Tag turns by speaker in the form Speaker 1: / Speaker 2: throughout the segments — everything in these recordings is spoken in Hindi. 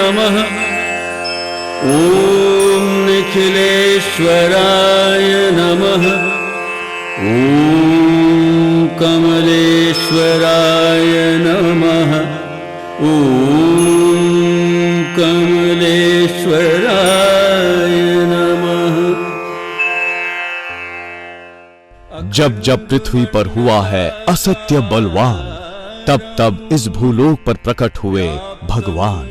Speaker 1: नमः। ॐ निखिलेश्वराय नमः। ॐ कमलेश्वराय नमः। ॐ कमलेश्वराय नमः।
Speaker 2: जब जब पृथ्वी पर हुआ है असत्य बलवान, तब तब इस भूलोक पर प्रकट हुए भगवान।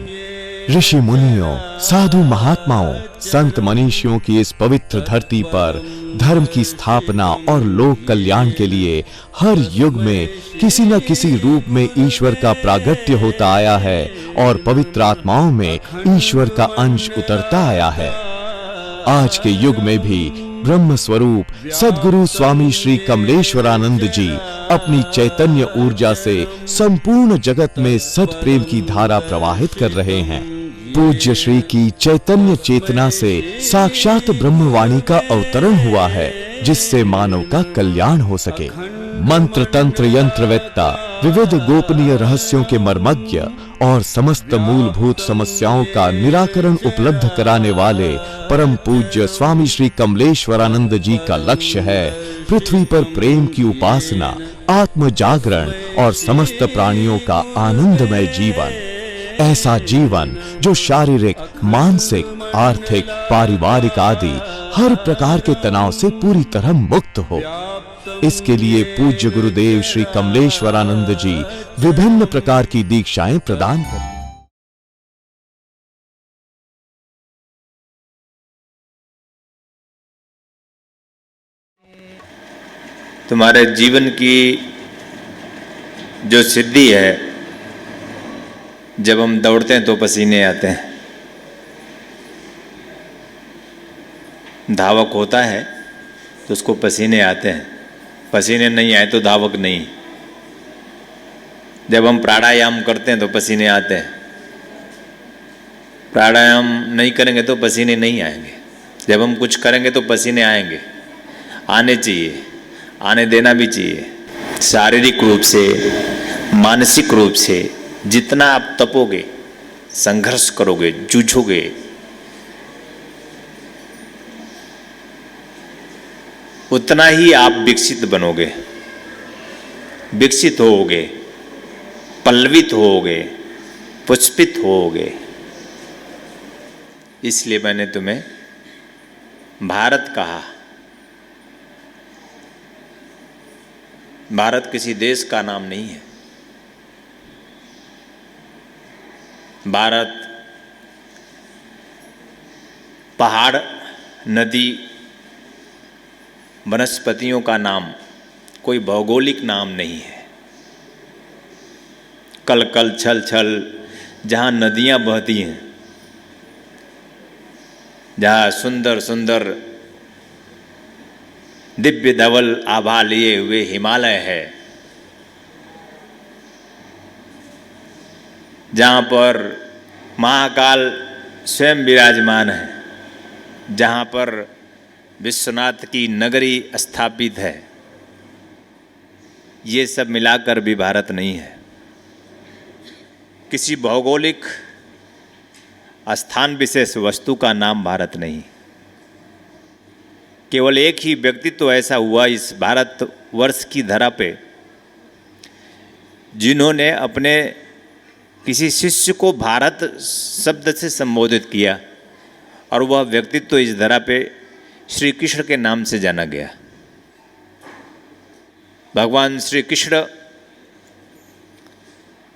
Speaker 2: ऋषि मुनियों, साधु महात्माओं, संत मनीषियों की इस पवित्र धरती पर धर्म की स्थापना और लोक कल्याण के लिए हर युग में किसी न किसी रूप में ईश्वर का प्रागट्य होता आया है और पवित्र आत्माओं में ईश्वर का अंश उतरता आया है। आज के युग में भी ब्रह्म स्वरूप सद्गुरु स्वामी श्री कमलेश्वरानंद जी अपनी चैतन्य ऊर्जा से संपूर्ण जगत में सत प्रेम की धारा प्रवाहित कर रहे हैं। पूज्य श्री की चैतन्य चेतना से साक्षात ब्रह्मवाणी का अवतरण हुआ है, जिससे मानव का कल्याण हो सके। मंत्र तंत्र यंत्रवेत्ता, विविध गोपनीय रहस्यों के मर्मज्ञ और समस्त मूलभूत समस्याओं का निराकरण उपलब्ध कराने वाले परम पूज्य स्वामी श्री कमलेश्वरानंद जी का लक्ष्य है पृथ्वी पर प्रेम की उपासना, आत्म जागरण और समस्त प्राणियों का आनंदमय जीवन। ऐसा जीवन जो शारीरिक, मानसिक, आर्थिक, पारिवारिक आदि हर प्रकार के तनाव से पूरी तरह मुक्त हो। इसके लिए पूज्य गुरुदेव श्री कमलेश्वरानंद जी विभिन्न प्रकार की दीक्षाएं प्रदान करते हैं।
Speaker 3: तुम्हारे जीवन की जो सिद्धि है, जब हम दौड़ते हैं तो पसीने आते हैं। धावक होता है तो उसको पसीने आते हैं, पसीने नहीं आए तो धावक नहीं। जब हम प्राणायाम करते हैं तो पसीने आते हैं, प्राणायाम नहीं करेंगे तो पसीने नहीं आएंगे। जब हम कुछ करेंगे तो पसीने आएंगे, आने चाहिए, आने देना भी चाहिए। शारीरिक रूप से, मानसिक रूप से जितना आप तपोगे, संघर्ष करोगे, जूझोगे, उतना ही आप विकसित बनोगे, विकसित होोगे, पल्लवित होोगे, पुष्पित होोगे। इसलिए मैंने तुम्हें भारत कहा। भारत किसी देश का नाम नहीं है। भारत पहाड़, नदी, वनस्पतियों का नाम, कोई भौगोलिक नाम नहीं है। कल कल छल छल जहाँ नदियाँ बहती हैं, जहाँ सुंदर सुंदर दिव्य धवल आभा लिए हुए हिमालय है, जहाँ पर महाकाल स्वयं विराजमान है, जहाँ पर विश्वनाथ की नगरी स्थापित है, ये सब मिलाकर भी भारत नहीं है। किसी भौगोलिक स्थान विशेष वस्तु का नाम भारत नहीं। केवल एक ही व्यक्तित्व ऐसा हुआ इस भारत वर्ष की धरा पे, जिन्होंने अपने किसी शिष्य को भारत शब्द से संबोधित किया, और वह व्यक्तित्व इस धरा पे श्री कृष्ण के नाम से जाना गया। भगवान श्री कृष्ण,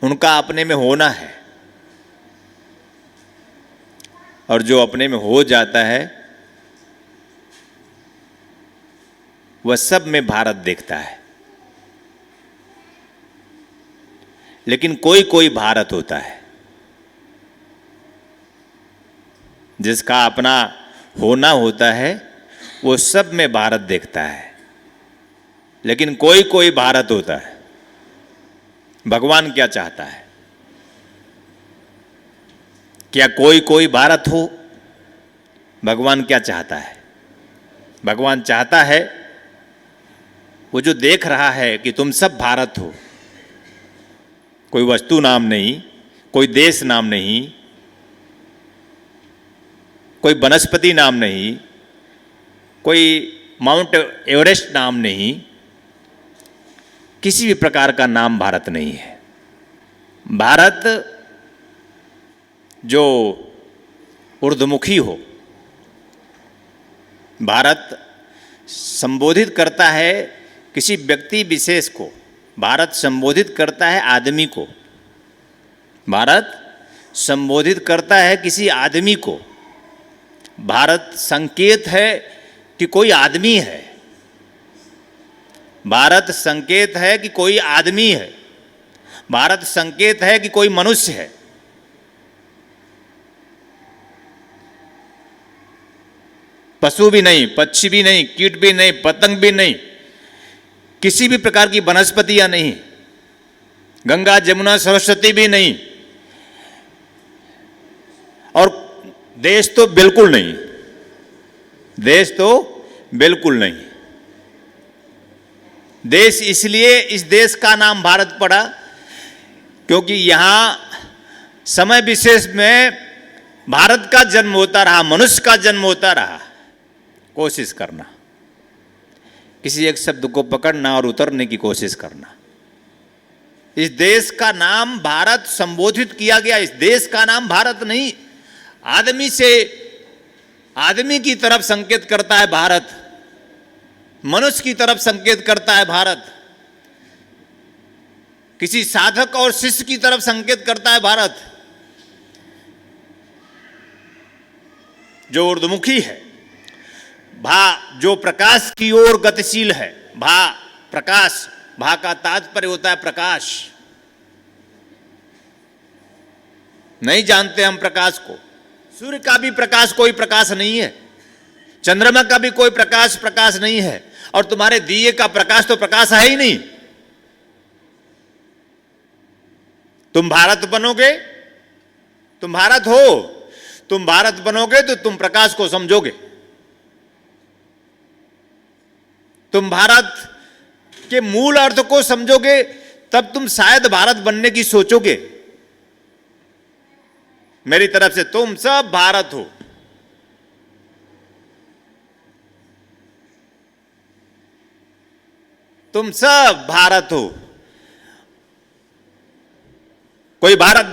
Speaker 3: उनका अपने में होना है, और जो अपने में हो जाता है वह सब में भारत देखता है। लेकिन कोई कोई भारत होता है जिसका अपना होना होता है, वो सब में भारत देखता है। लेकिन कोई कोई भारत होता है। भगवान क्या चाहता है? क्या कोई कोई भारत हो? भगवान क्या चाहता है? भगवान चाहता है वो जो देख रहा है कि तुम सब भारत हो, कोई वस्तु नाम नहीं, कोई देश नाम नहीं, कोई वनस्पति नाम नहीं, कोई माउंट एवरेस्ट नाम नहीं, किसी भी प्रकार का नाम भारत नहीं है। भारत जो ऊर्ध्वमुखी हो, भारत संबोधित करता है किसी व्यक्ति विशेष को, भारत संबोधित करता है आदमी को, भारत संबोधित करता है किसी आदमी को। भारत संकेत है कि कोई आदमी है, भारत संकेत है कि कोई आदमी है, भारत संकेत है कि कोई मनुष्य है। पशु भी नहीं, पक्षी भी नहीं, कीट भी नहीं, पतंग भी नहीं, किसी भी प्रकार की वनस्पतियां नहीं, गंगा जमुना सरस्वती भी नहीं, और देश तो बिल्कुल नहीं, देश तो बिल्कुल नहीं। देश इसलिए इस देश का नाम भारत पड़ा क्योंकि यहां समय विशेष में भारत का जन्म होता रहा, मनुष्य का जन्म होता रहा। कोशिश करना, किसी एक शब्द को पकड़ना और उतरने की कोशिश करना। इस देश का नाम भारत संबोधित किया गया। इस देश का नाम भारत नहीं, आदमी से आदमी की तरफ संकेत करता है भारत, मनुष्य की तरफ संकेत करता है भारत, किसी साधक और शिष्य की तरफ संकेत करता है भारत। जो ऊर्ध्वमुखी है, भा जो प्रकाश की ओर गतिशील है, भा प्रकाश, भा का तात्पर्य होता है प्रकाश। नहीं जानते हम प्रकाश को, सूर्य का भी प्रकाश कोई प्रकाश नहीं है, चंद्रमा का भी कोई प्रकाश नहीं है, और तुम्हारे दिए का प्रकाश तो प्रकाश है ही नहीं। तुम भारत बनोगे, तुम भारत हो, तुम भारत बनोगे तो तुम प्रकाश को समझोगे। तुम भारत के मूल अर्थ को समझोगे, तब तुम शायद भारत बनने की सोचोगे। मेरी तरफ से तुम सब भारत हो। तुम सब भारत हो। कोई भारत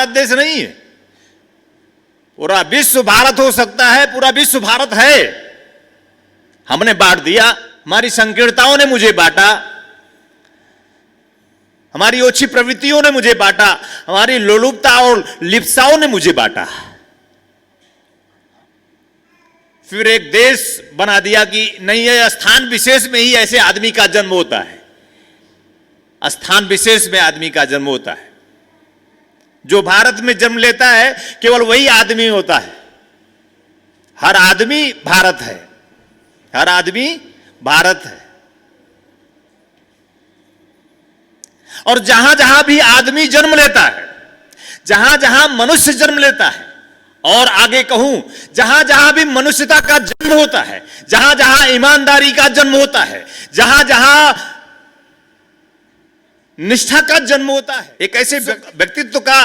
Speaker 3: देश नहीं है। पूरा विश्व भारत हो सकता है, पूरा विश्व भारत है। हमने बांट दिया, हमारी संकीर्णताओं ने मुझे बांटा, हमारी ओछी प्रवृत्तियों ने मुझे बांटा, हमारी लोलुपता और लिप्साओं ने मुझे बांटा। फिर एक देश बना दिया कि नहीं, ये स्थान विशेष में ही ऐसे आदमी का जन्म होता है, स्थान विशेष में आदमी का जन्म होता है। जो भारत में जन्म लेता है केवल वही आदमी होता है। हर आदमी भारत है, हर आदमी भारत है। और जहां जहां भी आदमी जन्म लेता है, जहां जहां मनुष्य जन्म लेता है, और आगे कहूं जहां जहां भी मनुष्यता का जन्म होता है, जहां जहां ईमानदारी का जन्म होता है, जहां जहां निष्ठा का जन्म होता है, एक ऐसे व्यक्तित्व का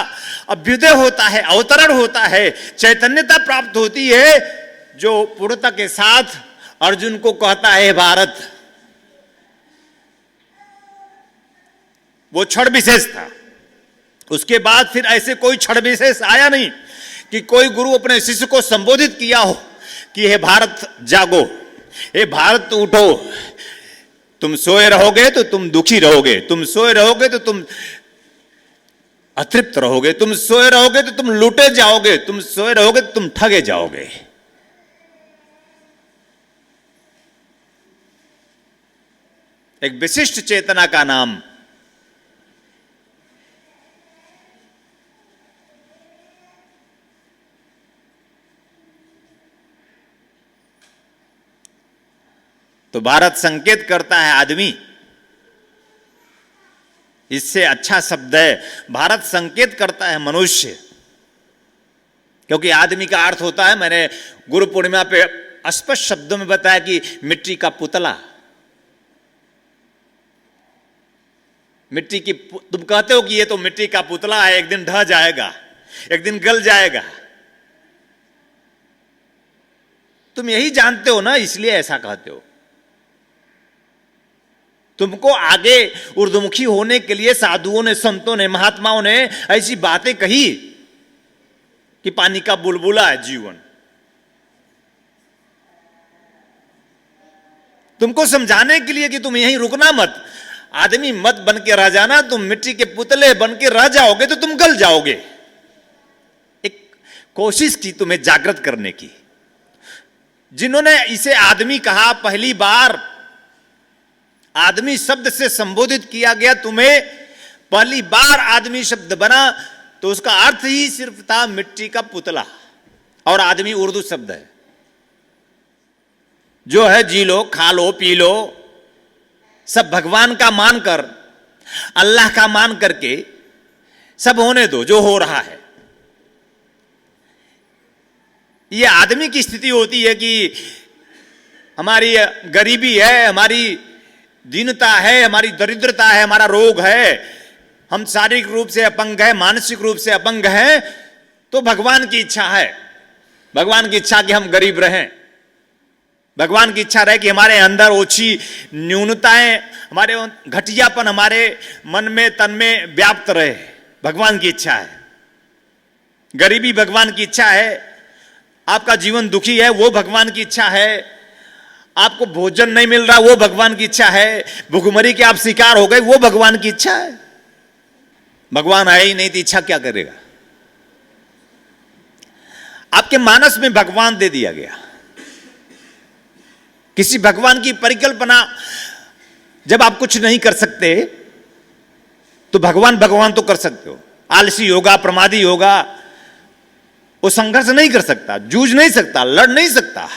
Speaker 3: अभ्युदय होता है, अवतरण होता है, चैतन्यता प्राप्त होती है, जो पूर्णता के साथ अर्जुन को कहता है भारत। वो क्षण विशेष था। उसके बाद फिर ऐसे कोई क्षण विशेष आया नहीं कि कोई गुरु अपने शिष्य को संबोधित किया हो कि हे भारत जागो, हे भारत उठो। तुम सोए रहोगे तो तुम दुखी रहोगे, तुम सोए रहोगे तो तुम अतृप्त रहोगे, तुम सोए रहोगे तो तुम लूटे जाओगे, तुम सोए रहोगे तो तुम ठगे जाओगे। एक विशिष्ट चेतना का नाम तो भारत संकेत करता है आदमी। इससे अच्छा शब्द है, भारत संकेत करता है मनुष्य। क्योंकि आदमी का अर्थ होता है, मैंने गुरु पूर्णिमा पे स्पष्ट शब्दों में बताया कि मिट्टी का पुतला। मिट्टी की, तुम कहते हो कि ये तो मिट्टी का पुतला है, एक दिन ढह जाएगा, एक दिन गल जाएगा। तुम यही जानते हो ना, इसलिए ऐसा कहते हो। तुमको आगे ऊर्ध्वमुखी होने के लिए साधुओं ने, संतों ने, महात्माओं ने ऐसी बातें कही कि पानी का बुलबुला है जीवन। तुमको समझाने के लिए कि तुम यहीं रुकना मत, आदमी मत बन के रह जाना, तुम मिट्टी के पुतले बन के रह जाओगे तो तुम गल जाओगे। एक कोशिश की तुम्हें जागृत करने की। जिन्होंने इसे आदमी कहा, पहली बार आदमी शब्द से संबोधित किया गया, तुम्हें पहली बार आदमी शब्द बना, तो उसका अर्थ ही सिर्फ था मिट्टी का पुतला। और आदमी उर्दू शब्द है, जो है जी लो, खा लो, पी लो, सब भगवान का मानकर, अल्लाह का मान करके सब होने दो जो हो रहा है। ये आदमी की स्थिति होती है कि हमारी गरीबी है, हमारी दीनता है, हमारी दरिद्रता है, हमारा रोग है, हम शारीरिक रूप से अपंग है, मानसिक रूप से अपंग है, तो भगवान की इच्छा है, भगवान की इच्छा कि हम गरीब रहें, भगवान की इच्छा रहे कि हमारे अंदर ओछी न्यूनताएं, हमारे घटियापन हमारे मन में, तन में व्याप्त रहे। भगवान की इच्छा है। गरीबी भगवान की इच्छा है। आपका जीवन दुखी है, वो भगवान की इच्छा है। आपको भोजन नहीं मिल रहा, वो भगवान की इच्छा है। भुखमरी के आप शिकार हो गए, वो भगवान की इच्छा है। भगवान है ही नहीं तो इच्छा क्या करेगा? आपके मानस में भगवान दे दिया गया। किसी भगवान की परिकल्पना, जब आप कुछ नहीं कर सकते तो भगवान भगवान तो कर सकते हो। आलसी होगा, प्रमादी होगा, वो संघर्ष नहीं कर सकता, जूझ नहीं सकता, लड़ नहीं सकता,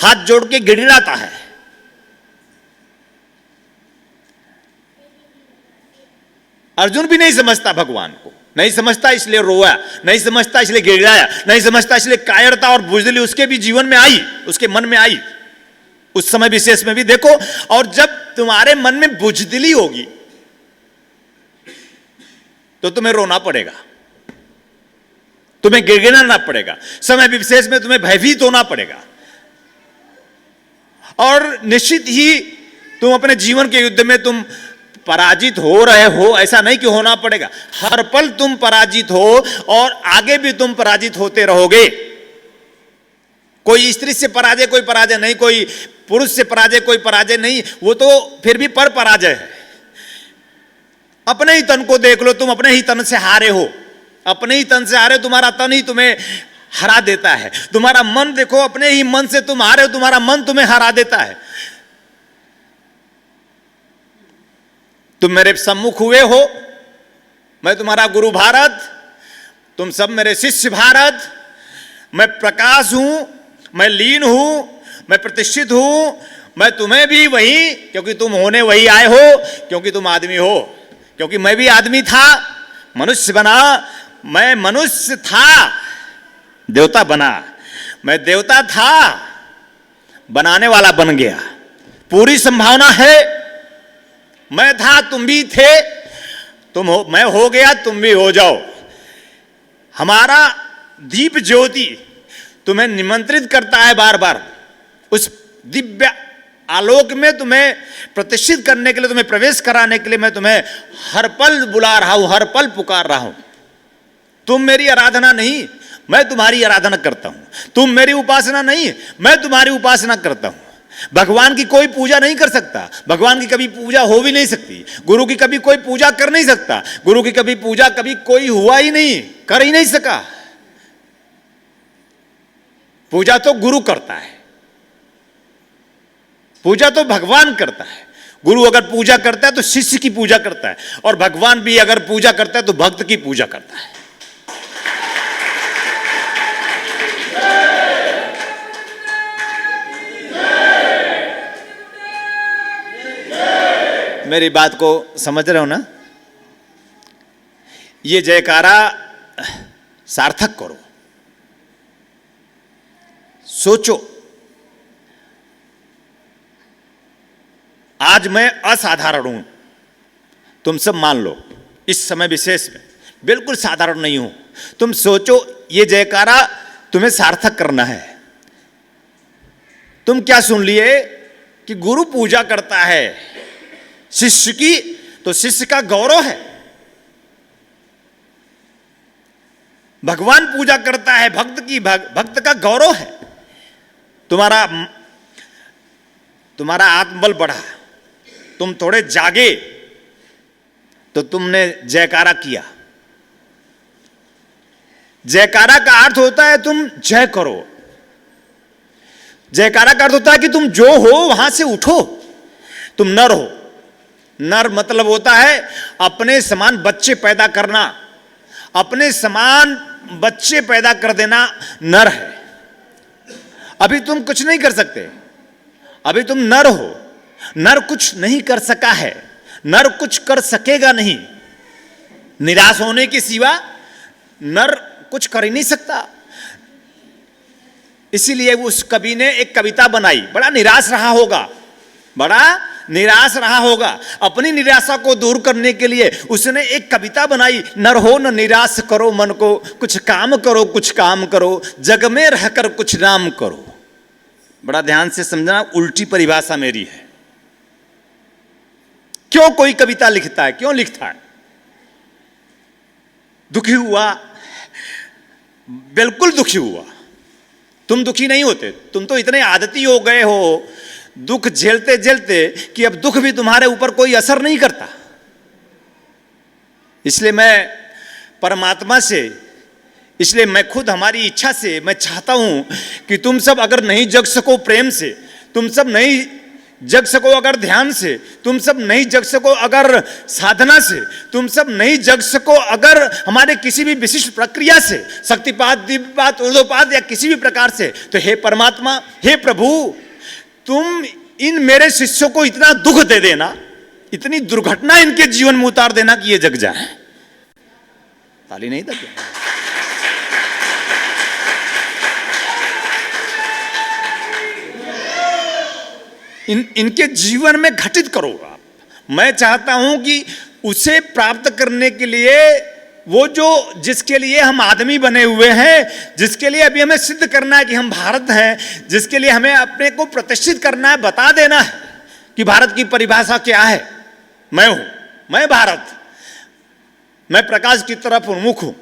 Speaker 3: हाथ जोड़ के गिड़गिड़ाता है। अर्जुन भी नहीं समझता भगवान को, नहीं समझता इसलिए रोया, नहीं समझता इसलिए गिड़गिड़ाया, नहीं समझता इसलिए कायरता और बुजदिली उसके भी जीवन में आई, उसके मन में आई। उस समय विशेष में भी देखो, और जब तुम्हारे मन में बुजदिली होगी तो तुम्हें रोना पड़ेगा, तुम्हें गिड़गिड़ाना पड़ेगा, समय विशेष में तुम्हें भयभीत होना पड़ेगा। और निश्चित ही तुम अपने जीवन के युद्ध में तुम पराजित हो रहे हो, ऐसा नहीं कि होना पड़ेगा। हर पल तुम पराजित हो और आगे भी तुम पराजित होते रहोगे। कोई स्त्री से पराजय कोई पराजय नहीं, कोई पुरुष से पराजय कोई पराजय नहीं, वो तो फिर भी पर पराजय है। अपने ही तन को देख लो, तुम अपने ही तन से हारे हो, अपने ही तन से हारे, तुम्हारा तन ही तुम्हें हरा देता है। तुम्हारा मन देखो, अपने ही मन से तुम हारे हो, तुम्हारा मन तुम्हें हरा देता है। तुम मेरे सम्मुख हुए हो, मैं तुम्हारा गुरु भारत, तुम सब मेरे शिष्य भारत, मैं प्रकाश हूं, मैं लीन हूं, मैं प्रतिष्ठित हूं, मैं तुम्हें भी वही, क्योंकि तुम होने वही आए हो, क्योंकि तुम आदमी हो, क्योंकि मैं भी आदमी था, मनुष्य बना, मैं मनुष्य था, देवता बना, मैं देवता था, बनाने वाला बन गया। पूरी संभावना है, मैं था, तुम भी थे, तुम हो, मैं हो गया, तुम भी हो जाओ। हमारा दीप ज्योति तुम्हें निमंत्रित करता है बार बार, उस दिव्य आलोक में तुम्हें प्रतिष्ठित करने के लिए, तुम्हें प्रवेश कराने के लिए मैं तुम्हें हर पल बुला रहा हूं, हर पल पुकार रहा हूं। तुम मेरी आराधना नहीं, मैं तुम्हारी आराधना करता हूं। तुम मेरी उपासना नहीं, मैं तुम्हारी उपासना करता हूं। भगवान की कोई पूजा नहीं कर सकता, भगवान की कभी पूजा हो भी नहीं सकती, गुरु की कभी कोई पूजा कर नहीं सकता, गुरु की कभी पूजा कभी कोई हुआ ही नहीं, कर ही नहीं सका। पूजा तो गुरु करता है, पूजा तो भगवान करता है। गुरु अगर पूजा करता है तो शिष्य की पूजा करता है, और भगवान भी अगर पूजा करता है तो भक्त की पूजा करता है। मेरी बात को समझ रहे हो ना? ये जयकारा सार्थक करो, सोचो, आज मैं असाधारण हूं, तुम सब मान लो, इस समय विशेष में बिल्कुल साधारण नहीं हूं। तुम सोचो, ये जयकारा तुम्हें सार्थक करना है। तुम क्या सुन लिए कि गुरु पूजा करता है शिष्य की, तो शिष्य का गौरव है। भगवान पूजा करता है भक्त की, भक्त का गौरव है। तुम्हारा आत्मबल बढ़ा, तुम थोड़े जागे तो तुमने जयकारा किया। जयकारा का अर्थ होता है तुम जय करो। जयकारा का अर्थ होता है कि तुम जो हो वहां से उठो, तुम नर हो। नर मतलब होता है अपने समान बच्चे पैदा करना, अपने समान बच्चे पैदा कर देना नर है। अभी तुम कुछ नहीं कर सकते, अभी तुम नर हो। नर कुछ नहीं कर सका है, नर कुछ कर सकेगा नहीं। निराश होने के सिवा नर कुछ कर ही नहीं सकता। इसीलिए उस कवि ने एक कविता बनाई। बड़ा निराश रहा होगा, बड़ा निराश रहा होगा। अपनी निराशा को दूर करने के लिए उसने एक कविता बनाई। नर हो न निराश करो मन को, कुछ काम करो, कुछ काम करो, जग में रहकर कुछ नाम करो। बड़ा ध्यान से समझना, उल्टी परिभाषा मेरी है। क्यों कोई कविता लिखता है, क्यों लिखता है? दुखी हुआ, बिल्कुल दुखी हुआ। तुम दुखी नहीं होते, तुम तो इतने आदती हो गए हो दुख झेलते झेलते कि अब दुख भी तुम्हारे ऊपर कोई असर नहीं करता। इसलिए मैं परमात्मा से, इसलिए मैं खुद हमारी इच्छा से मैं चाहता हूं कि तुम सब अगर नहीं जग सको प्रेम से, तुम सब नहीं जग सको अगर ध्यान से, तुम सब नहीं जग सको अगर साधना से, तुम सब नहीं जग सको अगर हमारे किसी भी विशिष्ट प्रक्रिया से, शक्तिपात, दिव्यपात, ऊर्ध्वपात या किसी भी प्रकार से, तो हे परमात्मा, हे प्रभु, तुम इन मेरे शिष्यों को इतना दुख दे देना, इतनी दुर्घटना इनके जीवन में उतार देना कि ये जग जाए। ताली नहीं दे। इनके जीवन में घटित करो आप। मैं चाहता हूं कि उसे प्राप्त करने के लिए वो जो जिसके लिए हम आदमी बने हुए हैं, जिसके लिए अभी हमें सिद्ध करना है कि हम भारत हैं, जिसके लिए हमें अपने को प्रतिष्ठित करना है, बता देना है कि भारत की परिभाषा क्या है। मैं हूं, मैं भारत, मैं प्रकाश की तरफ उन्मुख हूं,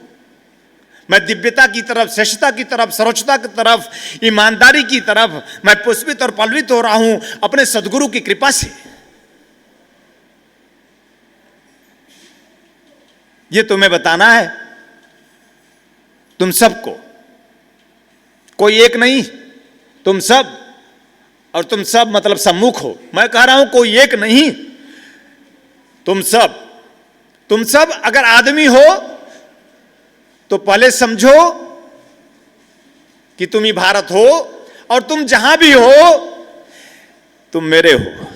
Speaker 3: मैं दिव्यता की तरफ, श्रेष्ठता की तरफ, सर्वोच्चता की तरफ, ईमानदारी की तरफ मैं पुष्पित और पल्लवित हो रहा हूं अपने सद्गुरु की कृपा से। ये तुम्हें बताना है, तुम सबको, कोई एक नहीं, तुम सब। और तुम सब मतलब सम्मुख हो। मैं कह रहा हूं कोई एक नहीं, तुम सब। तुम सब अगर आदमी हो तो पहले समझो कि तुम ही भारत हो, और तुम जहां भी हो तुम मेरे हो।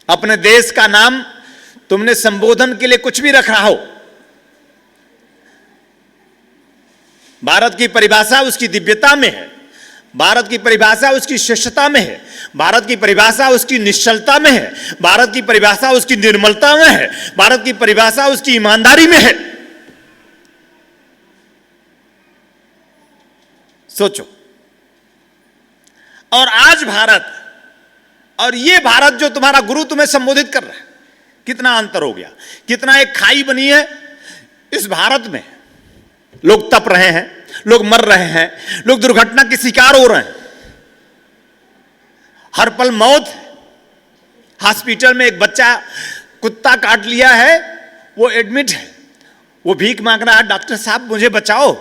Speaker 3: अपने देश का नाम तुमने संबोधन के लिए कुछ भी रखा हो, भारत की परिभाषा उसकी दिव्यता में है, भारत की परिभाषा उसकी श्रेष्ठता में है, भारत की परिभाषा उसकी निश्चलता में है, भारत की परिभाषा उसकी निर्मलता में है, भारत की परिभाषा उसकी ईमानदारी में है। सोचो। और आज भारत और ये भारत जो तुम्हारा गुरु तुम्हें संबोधित कर रहा है, कितना अंतर हो गया, कितना एक खाई बनी है इस भारत में। लोग तप रहे हैं, लोग मर रहे हैं, लोग दुर्घटना के शिकार हो रहे हैं, हर पल मौत है। हॉस्पिटल में एक बच्चा कुत्ता काट लिया है, वो एडमिट है, वो भीख मांग रहा है, डॉक्टर साहब मुझे बचाओ।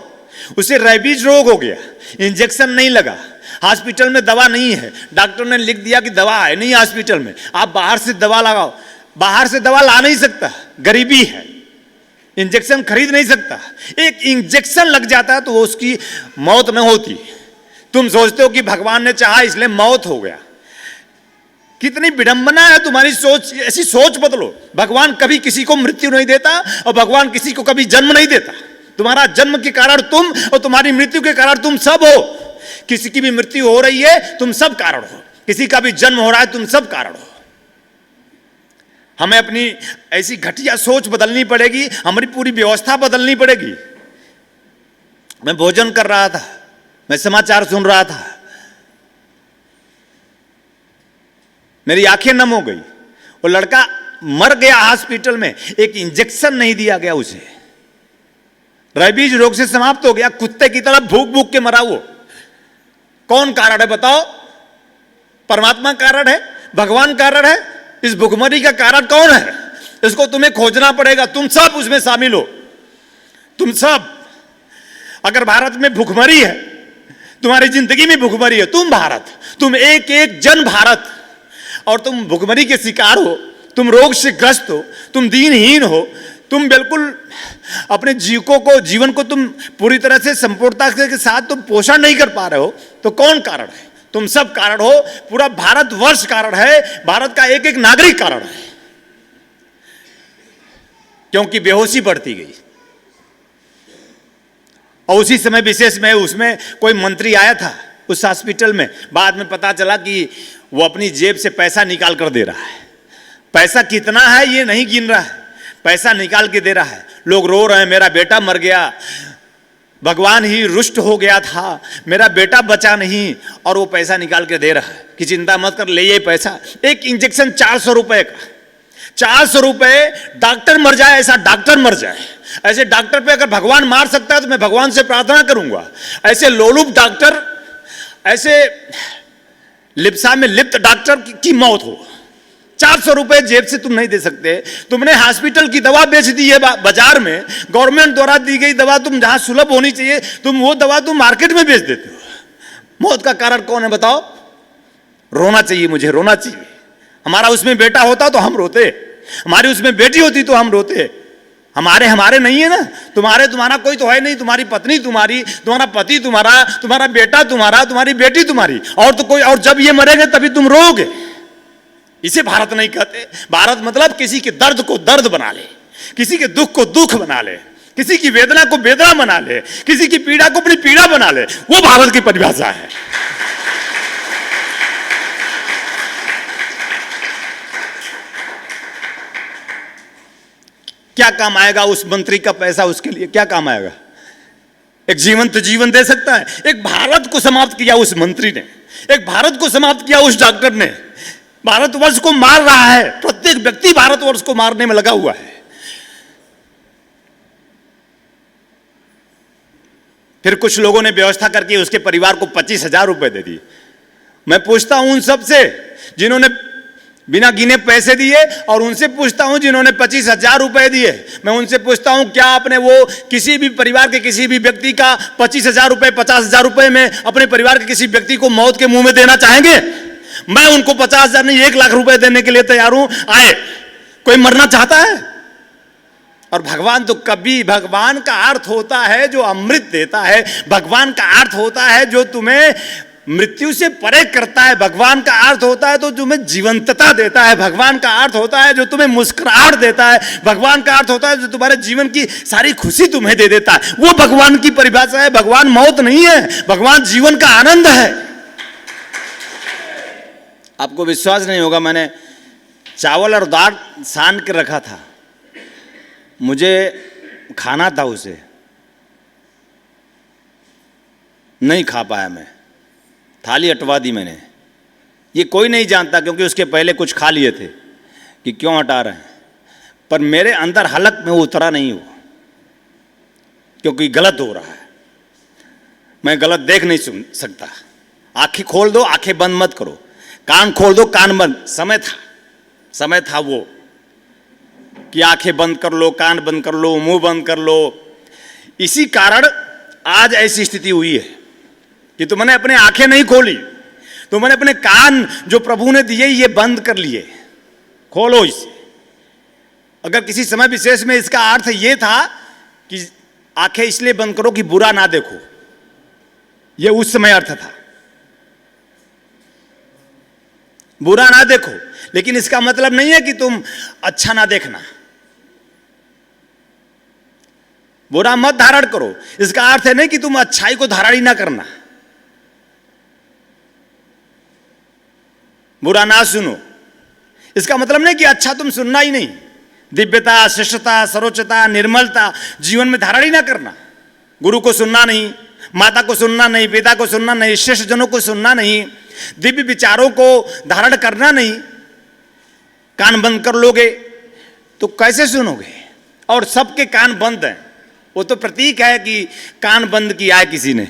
Speaker 3: उसे रेबीज रोग हो गया, इंजेक्शन नहीं लगा, हॉस्पिटल में दवा नहीं है, डॉक्टर ने लिख दिया कि दवा है नहीं हॉस्पिटल में, आप बाहर से दवा लगाओ। बाहर से दवा ला नहीं सकता, गरीबी है, इंजेक्शन खरीद नहीं सकता। एक इंजेक्शन लग जाता है तो वो उसकी मौत न होती। तुम सोचते हो कि भगवान ने चाहा इसलिए मौत हो गया। कितनी विडंबना है तुम्हारी सोच। ऐसी सोच बदलो। भगवान कभी किसी को मृत्यु नहीं देता और भगवान किसी को कभी जन्म नहीं देता। तुम्हारा जन्म के कारण तुम और तुम्हारी मृत्यु के कारण तुम सब हो। किसी की भी मृत्यु हो रही है तुम सब कारण हो, किसी का भी जन्म हो रहा है तुम सब कारण हो। हमें अपनी ऐसी घटिया सोच बदलनी पड़ेगी, हमारी पूरी व्यवस्था बदलनी पड़ेगी। मैं भोजन कर रहा था, मैं समाचार सुन रहा था, मेरी आंखें नम हो गई। वो लड़का मर गया हॉस्पिटल में, एक इंजेक्शन नहीं दिया गया उसे, रेबीज रोग से समाप्त हो गया, कुत्ते की तरह भूख भूख के मरा वो। कौन कारण है बताओ? परमात्मा कारण है, भगवान कारण है? इस भुखमरी का कारण कौन है? इसको तुम्हें खोजना पड़ेगा। तुम सब उसमें शामिल हो, तुम सब। अगर भारत में भुखमरी है, तुम्हारी जिंदगी में भुखमरी है, तुम भारत, तुम एक एक जन भारत, और तुम भुखमरी के शिकार हो, तुम रोग से ग्रस्त हो, तुम दीनहीन हो, तुम बिल्कुल अपने जीवन को तुम पूरी तरह से संपूर्णता के साथ तुम पोषण नहीं कर पा रहे हो, तो कौन कारण है? तुम सब कारण हो, पूरा भारतवर्ष कारण है, भारत का एक एक नागरिक कारण है। क्योंकि बेहोशी बढ़ती गई। और उसी समय विशेष में उसमें कोई मंत्री आया था उस हॉस्पिटल में, बाद में पता चला कि वो अपनी जेब से पैसा निकाल कर दे रहा है। पैसा कितना है ये नहीं गिन रहा है, पैसा निकाल के दे रहा है। लोग रो रहे हैं, मेरा बेटा मर गया, भगवान ही रुष्ट हो गया था, मेरा बेटा बचा नहीं, और वो पैसा निकाल के दे रहा है कि चिंता मत कर, ले ये पैसा। एक इंजेक्शन 400 रुपए का, 400 रुपए, डॉक्टर मर जाए, ऐसा डॉक्टर मर जाए। ऐसे डॉक्टर पे अगर भगवान मार सकता है तो मैं भगवान से प्रार्थना करूंगा, ऐसे लोलुप डॉक्टर, ऐसे लिप्सा में लिप्त डॉक्टर की मौत हो। 400 रुपए जेब से तुम नहीं दे सकते। तुमने हॉस्पिटल की दवा बेच दी है बाजार में, गवर्नमेंट द्वारा दी गई दवा तुम जहां सुलभ होनी चाहिए, तुम वो दवा तुम मार्केट में बेच देते हो। मौत का कारण कौन है बताओ? रोना चाहिए, मुझे रोना चाहिए। हमारा उसमें बेटा होता तो हम रोते, हमारी उसमें बेटी होती तो हम रोते। हमारे नहीं है ना, तुम्हारा कोई तो है नहीं, तुम्हारी पत्नी तुम्हारी, तुम्हारा पति तुम्हारा बेटा तुम्हारी बेटी तुम्हारी, और तो कोई, और जब ये मरेंगे तभी तुम रोगे। इसे भारत नहीं कहते। भारत मतलब किसी के दर्द को दर्द बना ले, किसी के दुख को दुख बना ले, किसी की वेदना को वेदना बना ले, किसी की पीड़ा को अपनी पीड़ा बना ले, वो भारत की परिभाषा है। क्या काम आएगा उस मंत्री का पैसा? उसके लिए क्या काम आएगा? एक जीवंत जीवन दे सकता है? एक भारत को समाप्त किया उस मंत्री ने, एक भारत को समाप्त किया उस डॉक्टर ने। भारतवर्ष को मार रहा है, प्रत्येक व्यक्ति भारतवर्ष को मारने में लगा हुआ है। फिर कुछ लोगों ने व्यवस्था करके उसके परिवार को 25,000 रुपए दे दिए। मैं पूछता हूं उन सब से जिन्होंने बिना गिने पैसे दिए, और उनसे पूछता हूं जिन्होंने 25,000 रुपए दिए, मैं उनसे पूछता हूं क्या आपने वो किसी भी परिवार के किसी भी व्यक्ति का 25,000 रुपए, 50,000 रुपए में अपने परिवार के किसी व्यक्ति को मौत के मुंह में देना चाहेंगे? मैं उनको 50,000 नहीं 1 लाख रुपए देने के लिए तैयार हूं। आए, कोई मरना चाहता है? और भगवान तो कभी, भगवान का अर्थ होता है जो अमृत देता है, भगवान का अर्थ होता है जो तुम्हें मृत्यु से परे करता है, भगवान का अर्थ होता है तो तुम्हें जीवंतता देता है, भगवान का अर्थ होता है जो तुम्हें मुस्कुराहट देता है, भगवान का अर्थ होता है जो तुम्हारे जीवन की सारी खुशी तुम्हें दे देता है। वो भगवान की परिभाषा है। भगवान मौत नहीं है, भगवान जीवन का आनंद है। आपको विश्वास नहीं होगा, मैंने चावल और दाल सान के रखा था, मुझे खाना था, उसे नहीं खा पाया, मैं थाली हटवा दी मैंने। ये कोई नहीं जानता क्योंकि उसके पहले कुछ खा लिए थे कि क्यों हटा रहे हैं, पर मेरे अंदर हलक में उतरा नहीं हो, क्योंकि गलत हो रहा है। मैं गलत देख नहीं सुन सकता। आंखें खोल दो, आंखें बंद मत करो, कान खोल दो, कान बंद। समय था वो कि आंखें बंद कर लो, कान बंद कर लो, मुंह बंद कर लो। इसी कारण आज ऐसी स्थिति हुई है कि तुमने अपने आंखें नहीं खोली, तुमने अपने कान जो प्रभु ने दिए ये बंद कर लिए। खोलो इसे। अगर किसी समय विशेष में इसका अर्थ ये था कि आंखें इसलिए बंद करो कि बुरा ना देखो, ये उस समय अर्थ था, बुरा ना देखो। लेकिन इसका मतलब नहीं है कि तुम अच्छा ना देखना, बुरा मत धारण करो। इसका अर्थ है नहीं कि तुम अच्छाई को धारण ही ना करना, बुरा ना सुनो। इसका मतलब नहीं कि अच्छा तुम सुनना ही नहीं, दिव्यता, श्रेष्ठता, सर्वोच्चता, निर्मलता जीवन में धारण ही ना करना।
Speaker 4: गुरु को सुनना नहीं, माता को सुनना नहीं, पिता को सुनना नहीं, श्रेष्ठ जनों को सुनना नहीं, दिव्य विचारों को धारण करना नहीं, कान बंद कर लोगे तो कैसे सुनोगे? और सबके कान बंद हैं, वो तो प्रतीक है कि कान बंद किया है किसी ने।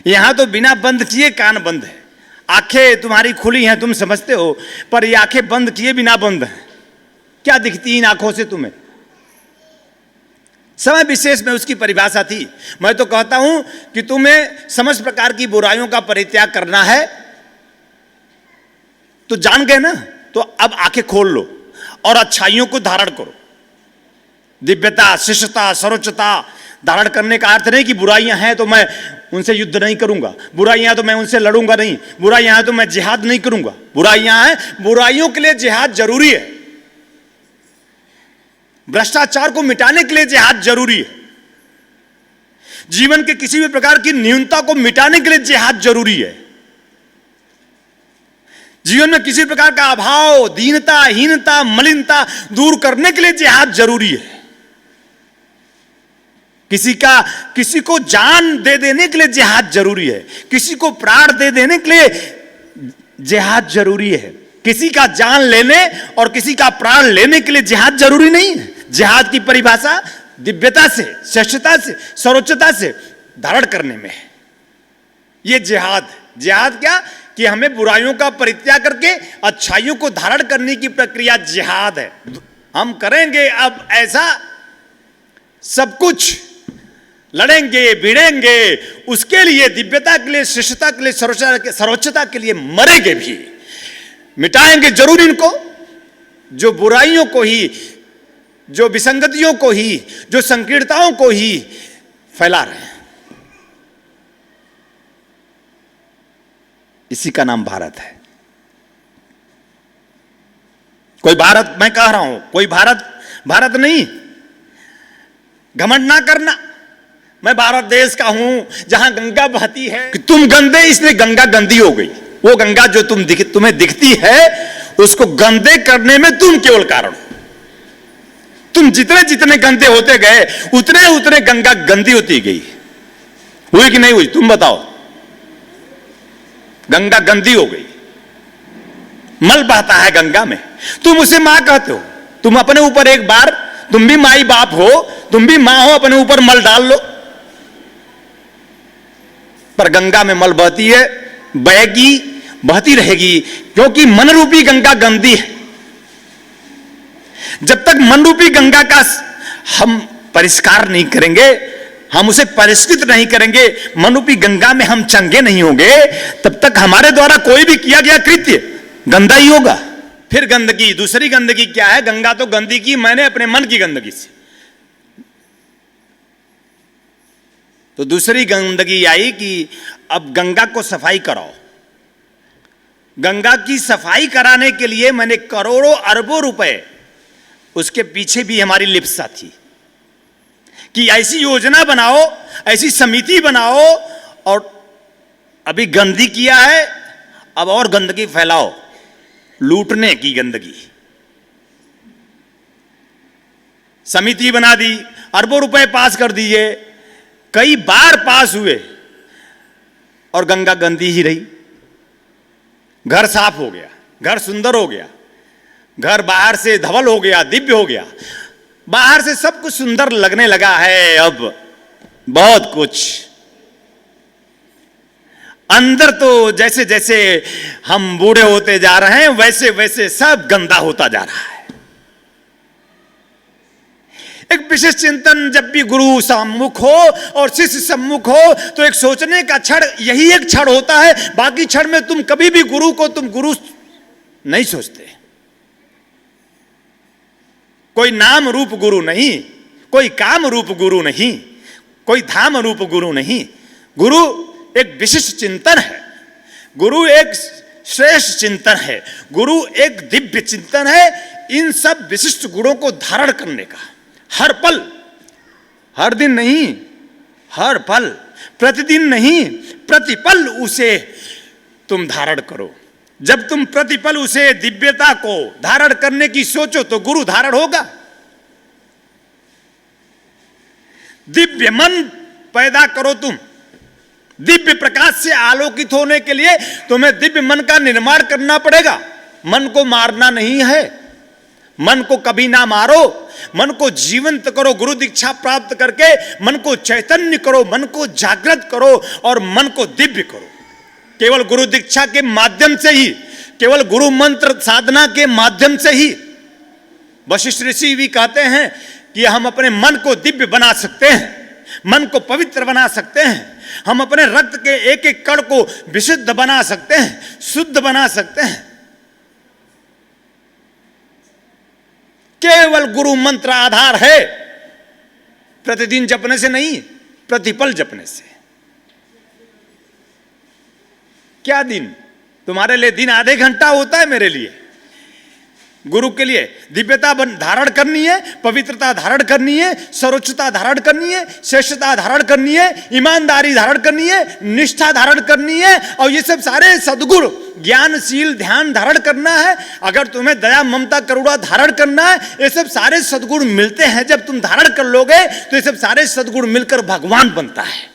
Speaker 4: यहां तो बिना बंद किए कान बंद है। आंखें तुम्हारी खुली हैं, तुम समझते हो, पर ये आंखें बंद किए बिना बंद हैं। क्या दिखती इन आंखों से तुम्हें? समय विशेष में उसकी परिभाषा थी। मैं तो कहता हूं कि तुम्हें समस्त प्रकार की बुराइयों का परित्याग करना है तो जान गए ना, तो अब आंखें खोल लो और अच्छाइयों को धारण करो। दिव्यता, शिष्टता, सर्वोच्चता धारण करने का अर्थ नहीं कि बुराइयां हैं तो मैं उनसे युद्ध नहीं करूंगा, बुराइयां तो मैं उनसे लड़ूंगा नहीं, बुराइयां हैं तो मैं जिहाद नहीं करूंगा। बुराइयां हैं, बुराइयों के लिए जिहाद जरूरी है। भ्रष्टाचार को मिटाने के लिए जिहाद जरूरी है। जीवन के किसी भी प्रकार की न्यूनता को मिटाने के लिए जिहाद जरूरी है। जीवन में किसी प्रकार का अभाव, दीनता, हीनता, मलिनता दूर करने के लिए जिहाद जरूरी है। किसी को जान दे देने के लिए जिहाद जरूरी है। किसी को प्राण दे देने के लिए जिहाद जरूरी है। किसी का जान लेने और किसी का प्राण लेने के लिए जिहाद जरूरी नहीं है। जिहाद की परिभाषा दिव्यता से, श्रेष्ठता से, सर्वोच्चता से धारण करने में है। यह जिहाद क्या कि हमें बुराइयों का परित्याग करके अच्छाइयों को धारण करने की प्रक्रिया जिहाद है। हम करेंगे अब ऐसा, सब कुछ लड़ेंगे, भिड़ेंगे, उसके लिए, दिव्यता के लिए, श्रेष्ठता के लिए, सर्वोच्चता के लिए मरेंगे भी, मिटाएंगे जरूर इनको, जो बुराइयों को ही, जो विसंगतियों को ही, जो संकीर्णताओं को ही फैला रहे हैं। इसी का नाम भारत है। कोई भारत, मैं कह रहा हूं, कोई भारत नहीं। घमंड ना करना, मैं भारत देश का हूं जहां गंगा बहती है। कि तुम गंदे, इसलिए गंगा गंदी हो गई। वो गंगा जो तुम्हें दिखती है, उसको गंदे करने में तुम केवल कारण हो। तुम जितने गंदे होते गए, उतने गंगा गंदी होती गई। हुई कि नहीं हुई? तुम बताओ। गंगा गंदी हो गई, मल बहता है गंगा में। तुम उसे मां कहते हो। तुम अपने ऊपर एक बार, तुम भी माई बाप हो, तुम भी मां हो, अपने ऊपर मल डाल लो। पर गंगा में मल बहती है, बहेगी, बहती रहेगी, क्योंकि मन रूपी गंगा गंदी है। जब तक मन रूपी गंगा का हम परिष्कार नहीं करेंगे, हम उसे परिष्कृत नहीं करेंगे, मन रूपी गंगा में हम चंगे नहीं होंगे, तब तक हमारे द्वारा कोई भी किया गया कृत्य गंदा ही होगा। फिर गंदगी, दूसरी गंदगी क्या है? गंगा तो गंदी की मैंने अपने मन की गंदगी से। तो दूसरी गंदगी आई कि अब गंगा को सफाई कराओ। गंगा की सफाई कराने के लिए मैंने करोड़ों अरबों रुपए, उसके पीछे भी हमारी लिप्सा थी कि ऐसी योजना बनाओ, ऐसी समिति बनाओ, और अभी गंदी किया है, अब और गंदगी फैलाओ, लूटने की गंदगी। समिति बना दी, अरबों रुपए पास कर दिए, कई बार पास हुए, और गंगा गंदी ही रही। घर साफ हो गया, घर सुंदर हो गया, घर बाहर से धवल हो गया, दिव्य हो गया, बाहर से सब कुछ सुंदर लगने लगा है। अब बहुत कुछ अंदर तो जैसे जैसे हम बूढ़े होते जा रहे हैं, वैसे वैसे सब गंदा होता जा रहा है। एक विशेष चिंतन जब भी गुरु सम्मुख हो और शिष्य सम्मुख हो, तो एक सोचने का क्षण, यही एक क्षण होता है। बाकी क्षण में तुम कभी भी गुरु को तुम गुरु नहीं सोचते। कोई नाम रूप गुरु नहीं, कोई काम रूप गुरु नहीं, कोई धाम रूप गुरु नहीं। गुरु एक विशिष्ट चिंतन है, गुरु एक श्रेष्ठ चिंतन है, गुरु एक दिव्य चिंतन है। इन सब विशिष्ट गुणों को धारण करने का हर पल, हर दिन नहीं, हर पल, प्रतिदिन नहीं, प्रतिपल उसे तुम धारण करो। जब तुम प्रतिपल उसे, दिव्यता को धारण करने की सोचो, तो गुरु धारण होगा। दिव्य मन पैदा करो तुम। दिव्य प्रकाश से आलोकित होने के लिए तुम्हें दिव्य मन का निर्माण करना पड़ेगा। मन को मारना नहीं है, मन को कभी ना मारो, मन को जीवंत करो। गुरु दीक्षा प्राप्त करके मन को चैतन्य करो, मन को जागृत करो और मन को दिव्य करो। केवल गुरु दीक्षा के माध्यम से ही, केवल गुरु मंत्र साधना के माध्यम से ही वशिष्ठ ऋषि भी कहते हैं कि हम अपने मन को दिव्य बना सकते हैं, मन को पवित्र बना सकते हैं, हम अपने रक्त के एक एक कण को विशुद्ध बना सकते हैं, शुद्ध बना सकते हैं। केवल गुरु मंत्र आधार है, प्रतिदिन जपने से नहीं, प्रतिपल जपने से। क्या दिन? तुम्हारे लिए दिन आधे घंटा होता है, मेरे लिए, गुरु के लिए दिव्यता धारण करनी है, पवित्रता धारण करनी है, सर्वोच्चता धारण करनी है, श्रेष्ठता धारण करनी है, ईमानदारी धारण करनी है, निष्ठा धारण करनी है, और ये सब सारे सद्गुण, ज्ञानशील ध्यान धारण करना है। अगर तुम्हें दया ममता करुणा धारण करना है, ये सब सारे सद्गुण मिलते हैं। जब तुम धारण कर लोगे तो ये सब सारे सद्गुण मिलकर भगवान बनता है,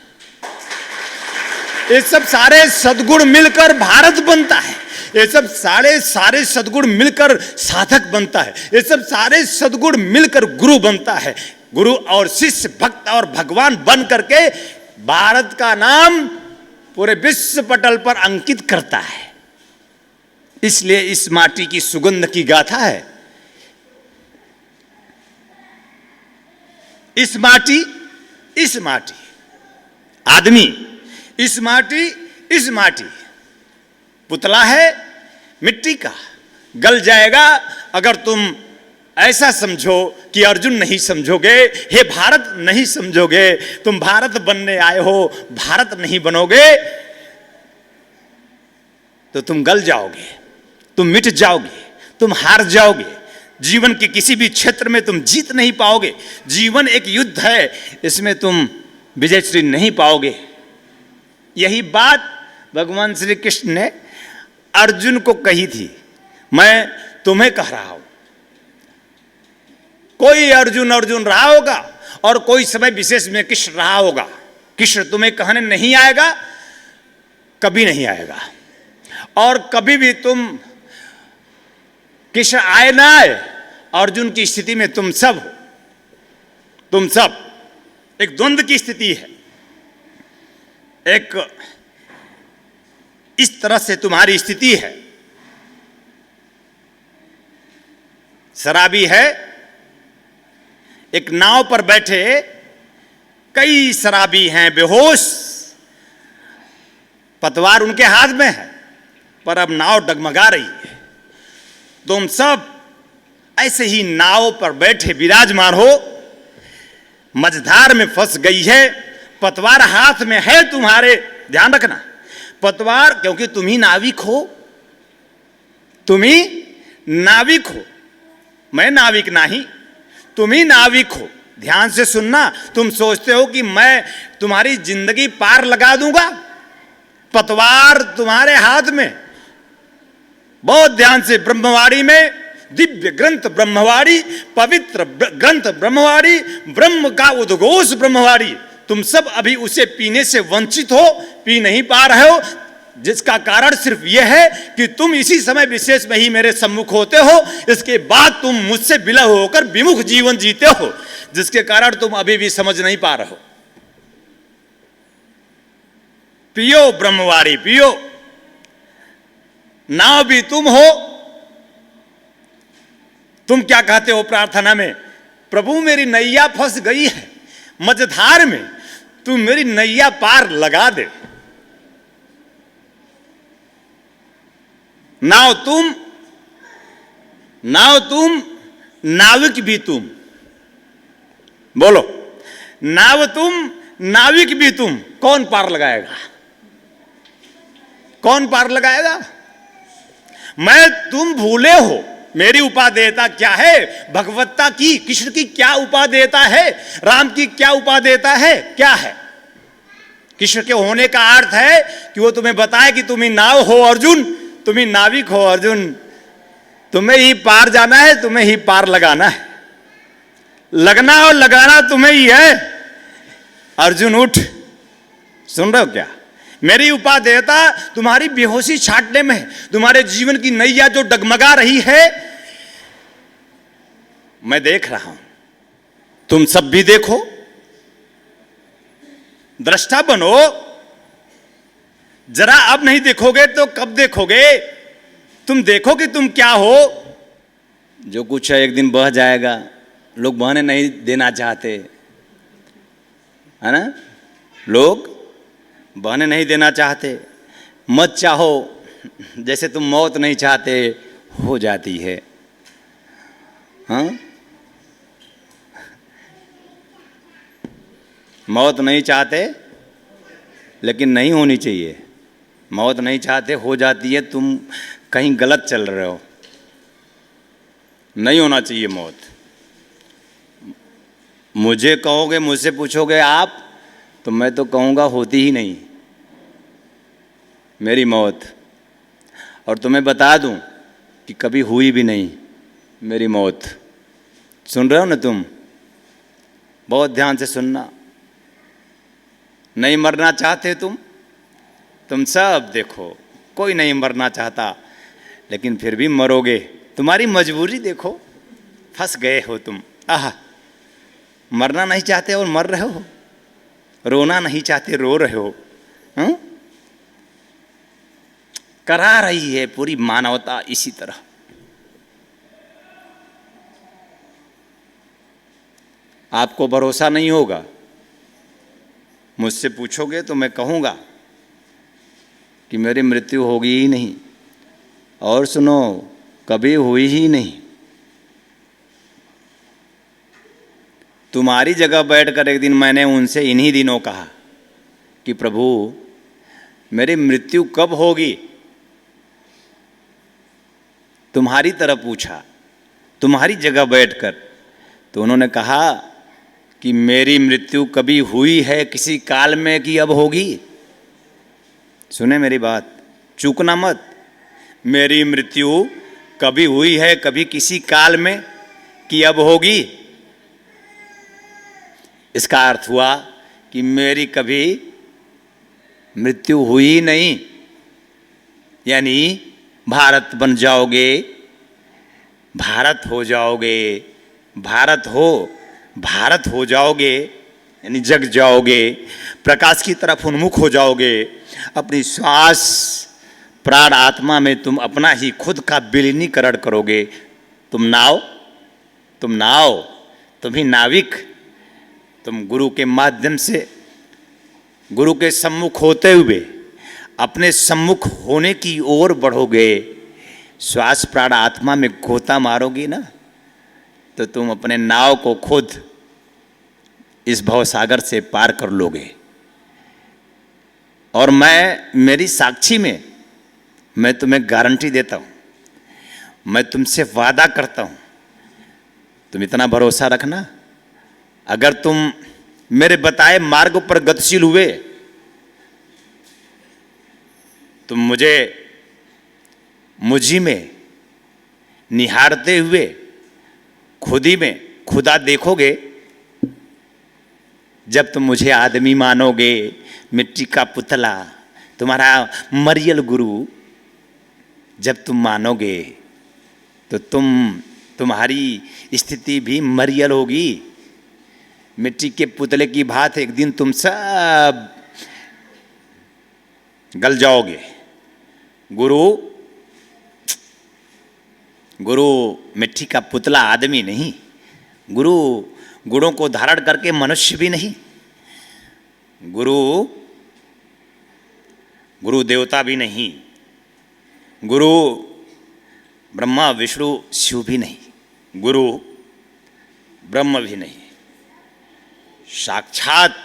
Speaker 4: ये सब सारे सद्गुण मिलकर भारत बनता है, ये सब सारे सद्गुण मिलकर साधक बनता है, ये सब सारे सद्गुण मिलकर गुरु बनता है। गुरु और शिष्य, भक्त और भगवान बन करके भारत का नाम पूरे विश्व पटल पर अंकित करता है। इसलिए इस माटी की सुगंध की गाथा है। इस माटी आदमी, इस माटी पुतला है मिट्टी का, गल जाएगा। अगर तुम ऐसा समझो कि अर्जुन नहीं समझोगे, हे भारत नहीं समझोगे, तुम भारत बनने आए हो, भारत नहीं बनोगे तो तुम गल जाओगे, तुम मिट जाओगे, तुम हार जाओगे। जीवन के किसी भी क्षेत्र में तुम जीत नहीं पाओगे। जीवन एक युद्ध है, इसमें तुम विजयश्री नहीं पाओगे। यही बात भगवान श्री कृष्ण ने अर्जुन को कही थी, मैं तुम्हें कह रहा हूं। कोई अर्जुन रहा होगा और कोई समय विशेष में कृष्ण रहा होगा। कृष्ण तुम्हें कहने नहीं आएगा, कभी नहीं आएगा, और कभी भी तुम कृष्ण आए ना आए, अर्जुन की स्थिति में तुम सब एक द्वंद्व की स्थिति है। एक इस तरह से तुम्हारी स्थिति है, शराबी है, एक नाव पर बैठे कई शराबी हैं बेहोश, पतवार उनके हाथ में है, पर अब नाव डगमगा रही है। तुम सब ऐसे ही नाव पर बैठे विराजमान हो, मझधार में फंस गई है, पतवार हाथ में है तुम्हारे। ध्यान रखना, पतवार, क्योंकि तुम ही नाविक हो, तुम ही नाविक हो, मैं नाविक नहीं, तुम ही नाविक हो। ध्यान से सुनना, तुम सोचते हो कि मैं तुम्हारी जिंदगी पार लगा दूंगा, पतवार तुम्हारे हाथ में। बहुत ध्यान से, ब्रह्मवाणी में दिव्य ग्रंथ ब्रह्मवाणी, पवित्र ग्रंथ ब्रह्मवाणी, ब्रह्म का उद्घोष ब्रह्मवाणी, तुम सब अभी उसे पीने से वंचित हो, पी नहीं पा रहे हो, जिसका कारण सिर्फ यह है कि तुम इसी समय विशेष में ही मेरे सम्मुख होते हो, इसके बाद तुम मुझसे विलय होकर विमुख जीवन जीते हो, जिसके कारण तुम अभी भी समझ नहीं पा रहे हो। पियो ब्रह्मवाणी पियो, नाव भी तुम हो। तुम क्या कहते हो प्रार्थना में? प्रभु मेरी नैया फंस गई है मझधार में, तू मेरी नैया पार लगा दे। नाव तुम, नाविक भी तुम। बोलो, नाव तुम, नाविक भी तुम। कौन पार लगाएगा? कौन पार लगाएगा? मैं तुम भूले हो मेरी उपादेयता क्या है, भगवत्ता की, कृष्ण की क्या उपादेयता है, राम की क्या उपादेयता है, क्या है? कृष्ण के होने का अर्थ है कि वो तुम्हें बताए कि तुम ही नाव हो अर्जुन, तुम ही नाविक हो अर्जुन, तुम्हें ही पार जाना है, तुम्हें ही पार लगाना है। लगना और लगाना तुम्हें ही है। अर्जुन उठ, सुन रहे हो क्या? मेरी उपादेयता तुम्हारी बेहोशी छाटने में है, तुम्हारे जीवन की नैया जो डगमगा रही है मैं देख रहा हूं, तुम सब भी देखो, दृष्टा बनो। जरा अब नहीं देखोगे तो कब देखोगे? तुम देखो कि तुम क्या हो। जो कुछ है एक दिन बह जाएगा, लोग बहने नहीं देना चाहते, है ना? लोग बहने नहीं देना चाहते। मत चाहो, जैसे तुम मौत नहीं चाहते हो जाती है। हाँ, मौत नहीं चाहते लेकिन नहीं होनी चाहिए। मौत नहीं चाहते हो जाती है, तुम कहीं गलत चल रहे हो। नहीं होना चाहिए मौत। मुझे कहोगे, मुझसे पूछोगे आप, तो मैं तो कहूँगा होती ही नहीं मेरी मौत। और तुम्हें बता दूं कि कभी हुई भी नहीं मेरी मौत। सुन रहे हो ना तुम? बहुत ध्यान से सुनना। नहीं मरना चाहते तुम सब देखो, कोई नहीं मरना चाहता, लेकिन फिर भी मरोगे। तुम्हारी मजबूरी देखो, फंस गए हो तुम। आह, मरना नहीं चाहते और मर रहे हो, रोना नहीं चाहते रो रहे हो। करा रही है पूरी मानवता इसी तरह। आपको भरोसा नहीं होगा, मुझसे पूछोगे तो मैं कहूँगा कि मेरी मृत्यु होगी ही नहीं। और सुनो, कभी हुई ही नहीं। तुम्हारी जगह बैठकर एक दिन मैंने उनसे इन्हीं दिनों कहा कि प्रभु मेरी मृत्यु कब होगी? तुम्हारी तरह पूछा, तुम्हारी जगह बैठकर। तो उन्होंने कहा कि मेरी मृत्यु कभी हुई है किसी काल में कि अब होगी? सुने मेरी बात, चूकना मत। मेरी मृत्यु कभी हुई है कभी किसी काल में कि अब होगी? इसका अर्थ हुआ कि मेरी कभी मृत्यु हुई ही नहीं। यानी भारत बन जाओगे, भारत हो जाओगे, भारत हो जाओगे, यानी जग जाओगे, प्रकाश की तरफ उन्मुख हो जाओगे। अपनी श्वास प्राण आत्मा में तुम अपना ही खुद का विलीनीकरण करोगे। तुम नाव, तुम ही नाविक। तुम गुरु के माध्यम से, गुरु के सम्मुख होते हुए अपने सम्मुख होने की ओर बढ़ोगे। श्वास प्राण आत्मा में गोता मारोगी ना, तो तुम अपने नाव को खुद इस भवसागर से पार कर लोगे। और मेरी साक्षी में मैं तुम्हें गारंटी देता हूं, मैं तुमसे वादा करता हूं, तुम इतना भरोसा रखना। अगर तुम मेरे बताए मार्ग पर गतिशील हुए, तुम मुझी में निहारते हुए खुद ही में खुदा देखोगे। जब तुम मुझे आदमी मानोगे, मिट्टी का पुतला, तुम्हारा मरियल गुरु जब तुम मानोगे, तो तुम्हारी स्थिति भी मरियल होगी। मिट्टी के पुतले की भांति एक दिन तुम सब गल जाओगे। गुरु मिट्टी का पुतला आदमी नहीं, गुरु गुणों को धारण करके मनुष्य भी नहीं, गुरु देवता भी नहीं, गुरु ब्रह्मा विष्णु शिव भी नहीं, गुरु ब्रह्म भी नहीं, साक्षात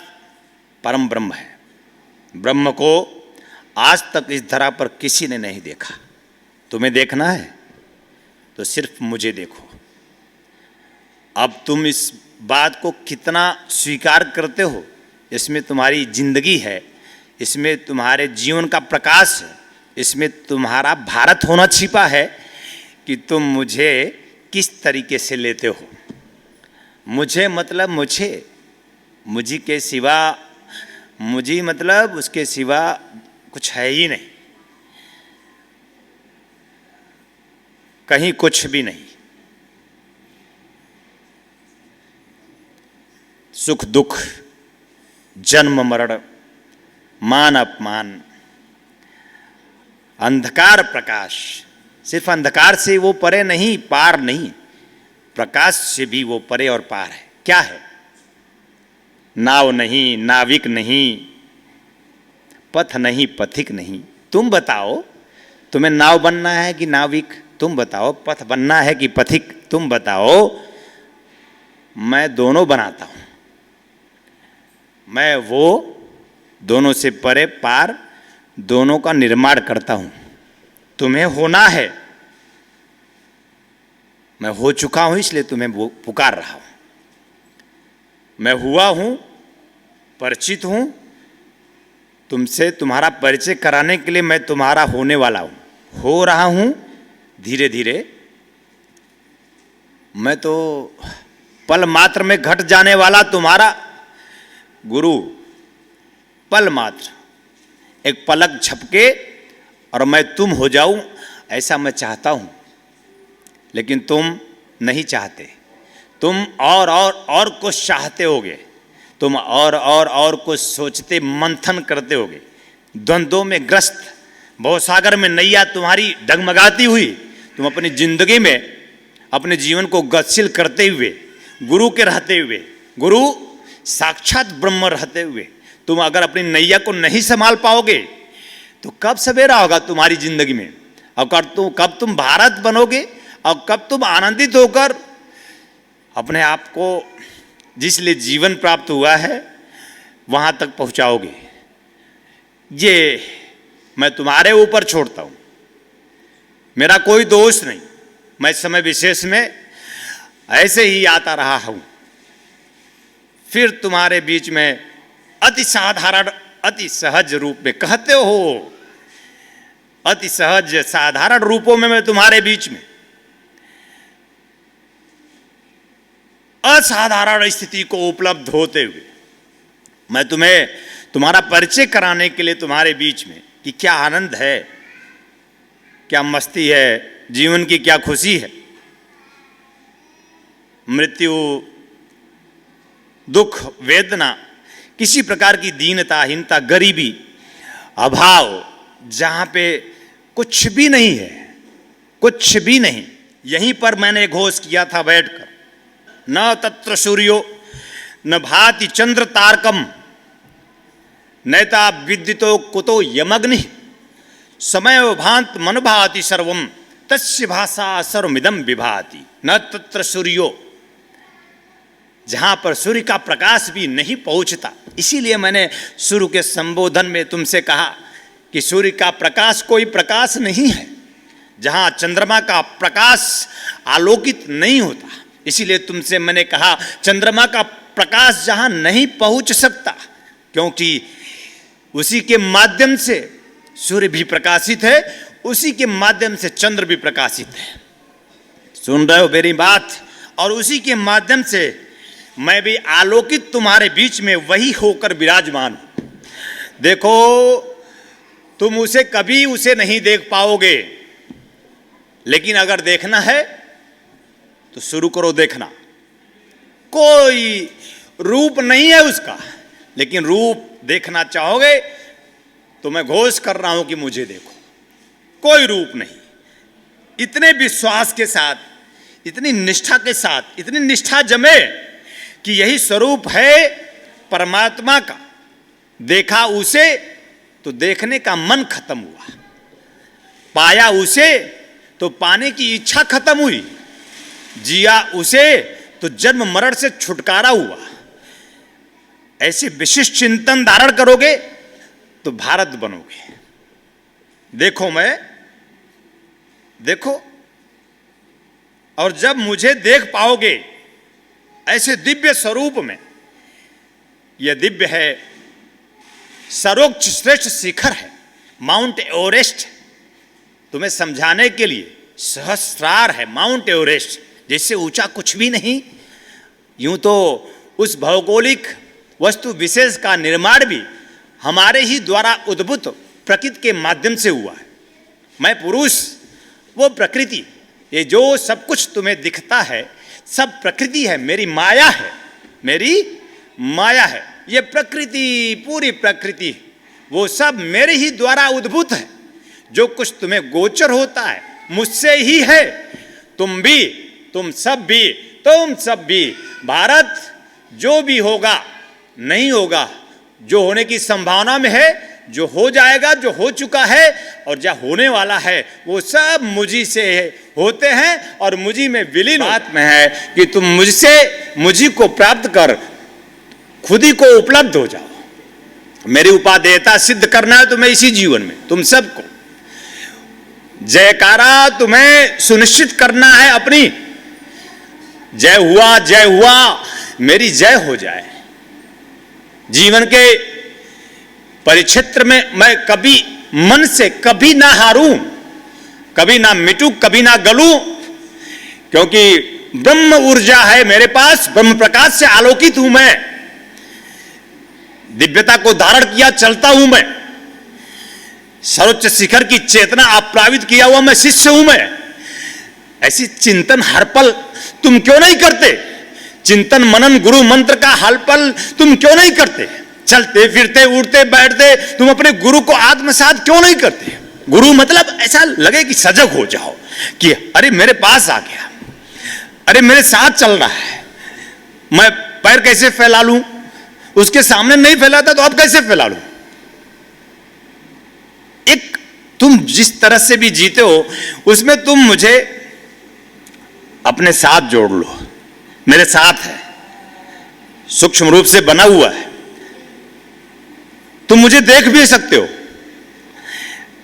Speaker 4: परम ब्रह्म है। ब्रह्म को आज तक इस धरा पर किसी ने नहीं देखा। तुम्हें देखना है तो सिर्फ मुझे देखो। अब तुम इस बात को कितना स्वीकार करते हो, इसमें तुम्हारी जिंदगी है, इसमें तुम्हारे जीवन का प्रकाश है, इसमें तुम्हारा भारत होना छिपा है कि तुम मुझे किस तरीके से लेते हो। मुझे मतलब मुझे मुझी के सिवा, मुझी मतलब उसके सिवा कुछ है ही नहीं, कहीं कुछ भी नहीं। सुख दुख, जन्म मरण, मान अपमान, अंधकार प्रकाश, सिर्फ अंधकार से वो परे नहीं, पार नहीं, प्रकाश से भी वो परे और पार है। क्या है? नाव नहीं, नाविक नहीं, पथ नहीं, पथिक नहीं। तुम बताओ, तुम्हें नाव बनना है कि नाविक? तुम बताओ, पथ बनना है कि पथिक? तुम बताओ। मैं दोनों बनाता हूं। मैं वो दोनों से परे पार, दोनों का निर्माण करता हूं। तुम्हें होना है, मैं हो चुका हूं, इसलिए तुम्हें पुकार रहा हूं। मैं हुआ हूं, परिचित हूं, तुमसे तुम्हारा परिचय कराने के लिए मैं तुम्हारा होने वाला हूं, हो रहा हूं धीरे धीरे। मैं तो पल मात्र में घट जाने वाला तुम्हारा गुरु, पल मात्र, एक पलक झपके और मैं तुम हो जाऊं, ऐसा मैं चाहता हूं। लेकिन तुम नहीं चाहते, तुम और कुछ चाहते होगे, तुम और कुछ सोचते, मंथन करते होगे, द्वंद्वों में ग्रस्त, भवसागर में नैया तुम्हारी डगमगाती हुई, तुम अपनी जिंदगी में अपने जीवन को गतिशील करते हुए, गुरु के रहते हुए, गुरु साक्षात ब्रह्म रहते हुए, तुम अगर अपनी नैया को नहीं संभाल पाओगे तो कब सवेरा होगा तुम्हारी जिंदगी में? और कब तुम भारत बनोगे? और कब तुम आनंदित होकर अपने आप को जिस लिए जीवन प्राप्त हुआ है वहां तक पहुंचाओगे? ये मैं तुम्हारे ऊपर छोड़ता हूं, मेरा कोई दोष नहीं। मैं समय विशेष में ऐसे ही आता रहा हूं, फिर तुम्हारे बीच में अति साधारण, अति सहज रूप में, कहते हो अति सहज साधारण रूपों में मैं तुम्हारे बीच में असाधारण स्थिति को उपलब्ध होते हुए मैं तुम्हें तुम्हारा परिचय कराने के लिए तुम्हारे बीच में कि क्या आनंद है, क्या मस्ती है, जीवन की क्या खुशी है। मृत्यु, दुख, वेदना, किसी प्रकार की दीनता, हीनता, गरीबी, अभाव, जहां पे कुछ भी नहीं है, कुछ भी नहीं। यहीं पर मैंने घोष किया था बैठकर, न तत्र सूर्यो न भाति चंद्र तारकम नैता विद्युतो कुतो यमग्नि समय भांत मन भाति सर्वम तस्य भाषा सर्वमिदम विभाति। न तत्र सूर्यो, जहां पर सूर्य का प्रकाश भी नहीं पहुंचता। इसीलिए मैंने शुरू के संबोधन में तुमसे कहा कि सूर्य का प्रकाश कोई प्रकाश नहीं है, जहां चंद्रमा का प्रकाश आलोकित नहीं होता। इसीलिए तुमसे मैंने कहा चंद्रमा का प्रकाश जहां नहीं पहुंच सकता, क्योंकि उसी के माध्यम से सूर्य भी प्रकाशित है, उसी के माध्यम से चंद्र भी प्रकाशित है। सुन रहे हो मेरी बात? और उसी के माध्यम से मैं भी आलोकित तुम्हारे बीच में वही होकर विराजमान हूं। देखो, तुम उसे कभी उसे नहीं देख पाओगे, लेकिन अगर देखना है तो शुरू करो देखना। कोई रूप नहीं है उसका, लेकिन रूप देखना चाहोगे तो मैं घोष कर रहा हूं कि मुझे देखो। कोई रूप नहीं। इतने विश्वास के साथ, इतनी निष्ठा के साथ, इतनी निष्ठा जमे कि यही स्वरूप है परमात्मा का। देखा उसे तो देखने का मन खत्म हुआ, पाया उसे तो पाने की इच्छा खत्म हुई, जिया उसे तो जन्म मरण से छुटकारा हुआ। ऐसे विशिष्ट चिंतन धारण करोगे तो भारत बनोगे। देखो देखो, और जब मुझे देख पाओगे ऐसे दिव्य स्वरूप में, यह दिव्य है, सर्वोच्च श्रेष्ठ शिखर है, माउंट एवरेस्ट। तुम्हें समझाने के लिए सहस्रार है माउंट एवरेस्ट, जिससे ऊंचा कुछ भी नहीं। यूं तो उस भौगोलिक वस्तु विशेष का निर्माण भी हमारे ही द्वारा उद्भूत प्रकृति के माध्यम से हुआ है। मैं पुरुष, वो प्रकृति, ये जो सब कुछ तुम्हें दिखता है सब प्रकृति है, मेरी माया है, मेरी माया है। ये प्रकृति, पूरी प्रकृति, वो सब मेरे ही द्वारा उद्भूत है। जो कुछ तुम्हें गोचर होता है मुझसे ही है। तुम भी, तुम सब भी, तुम सब भी। भारत जो भी होगा नहीं होगा, जो होने की संभावना में है, जो हो जाएगा, जो हो चुका है और जो होने वाला है, वो सब मुझी से होते हैं और मुझी में विलीन। बात में है कि तुम मुझसे मुझी को प्राप्त कर खुद ही को उपलब्ध हो जाओ। मेरी उपादेयता सिद्ध करना है तुम्हें इसी जीवन में, तुम सबको। जयकारा तुम्हें सुनिश्चित करना है अपनी। जय हुआ, मेरी जय हो जाए। जीवन के परिक्षेत्र में मैं कभी मन से कभी ना हारूं, कभी ना मिटूं, कभी ना गलूं, क्योंकि ब्रह्म ऊर्जा है मेरे पास, ब्रह्म प्रकाश से आलोकित हूं मैं। दिव्यता को धारण किया चलता हूं मैं। सर्वोच्च शिखर की चेतना अप्रावित किया हुआ मैं शिष्य हूं मैं। ऐसी चिंतन हर पल तुम क्यों नहीं करते? चिंतन मनन गुरु मंत्र का हर पल तुम क्यों नहीं करते? चलते फिरते उठते बैठते तुम अपने गुरु को आत्मसात क्यों नहीं करते? गुरु मतलब ऐसा लगे कि सजग हो जाओ कि अरे मेरे पास आ गया, अरे मेरे साथ चल रहा है। मैं पैर कैसे फैला लूं? उसके सामने नहीं फैलाता तो अब कैसे फैला लूं? एक तुम जिस तरह से भी जीते हो उसमें तुम मुझे अपने साथ जोड़ लो। मेरे साथ है, सूक्ष्म रूप से बना हुआ है। तुम मुझे देख भी सकते हो।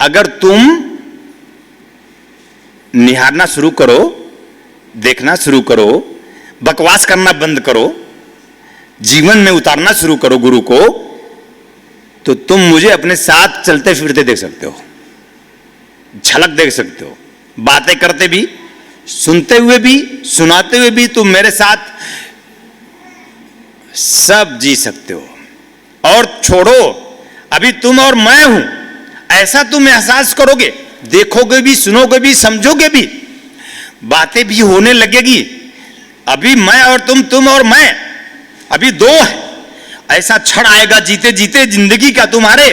Speaker 4: अगर तुम निहारना शुरू करो, देखना शुरू करो, बकवास करना बंद करो, जीवन में उतारना शुरू करो गुरु को, तो तुम मुझे अपने साथ चलते फिरते देख सकते हो, झलक देख सकते हो। बातें करते भी, सुनते हुए भी, सुनाते हुए भी तुम मेरे साथ सब जी सकते हो। और छोड़ो, अभी तुम और मैं हूं, ऐसा तुम एहसास करोगे, देखोगे भी, सुनोगे भी, समझोगे भी, बातें भी होने लगेगी। अभी मैं और तुम और मैं, अभी दो है। ऐसा क्षण आएगा जीते जीते जिंदगी का तुम्हारे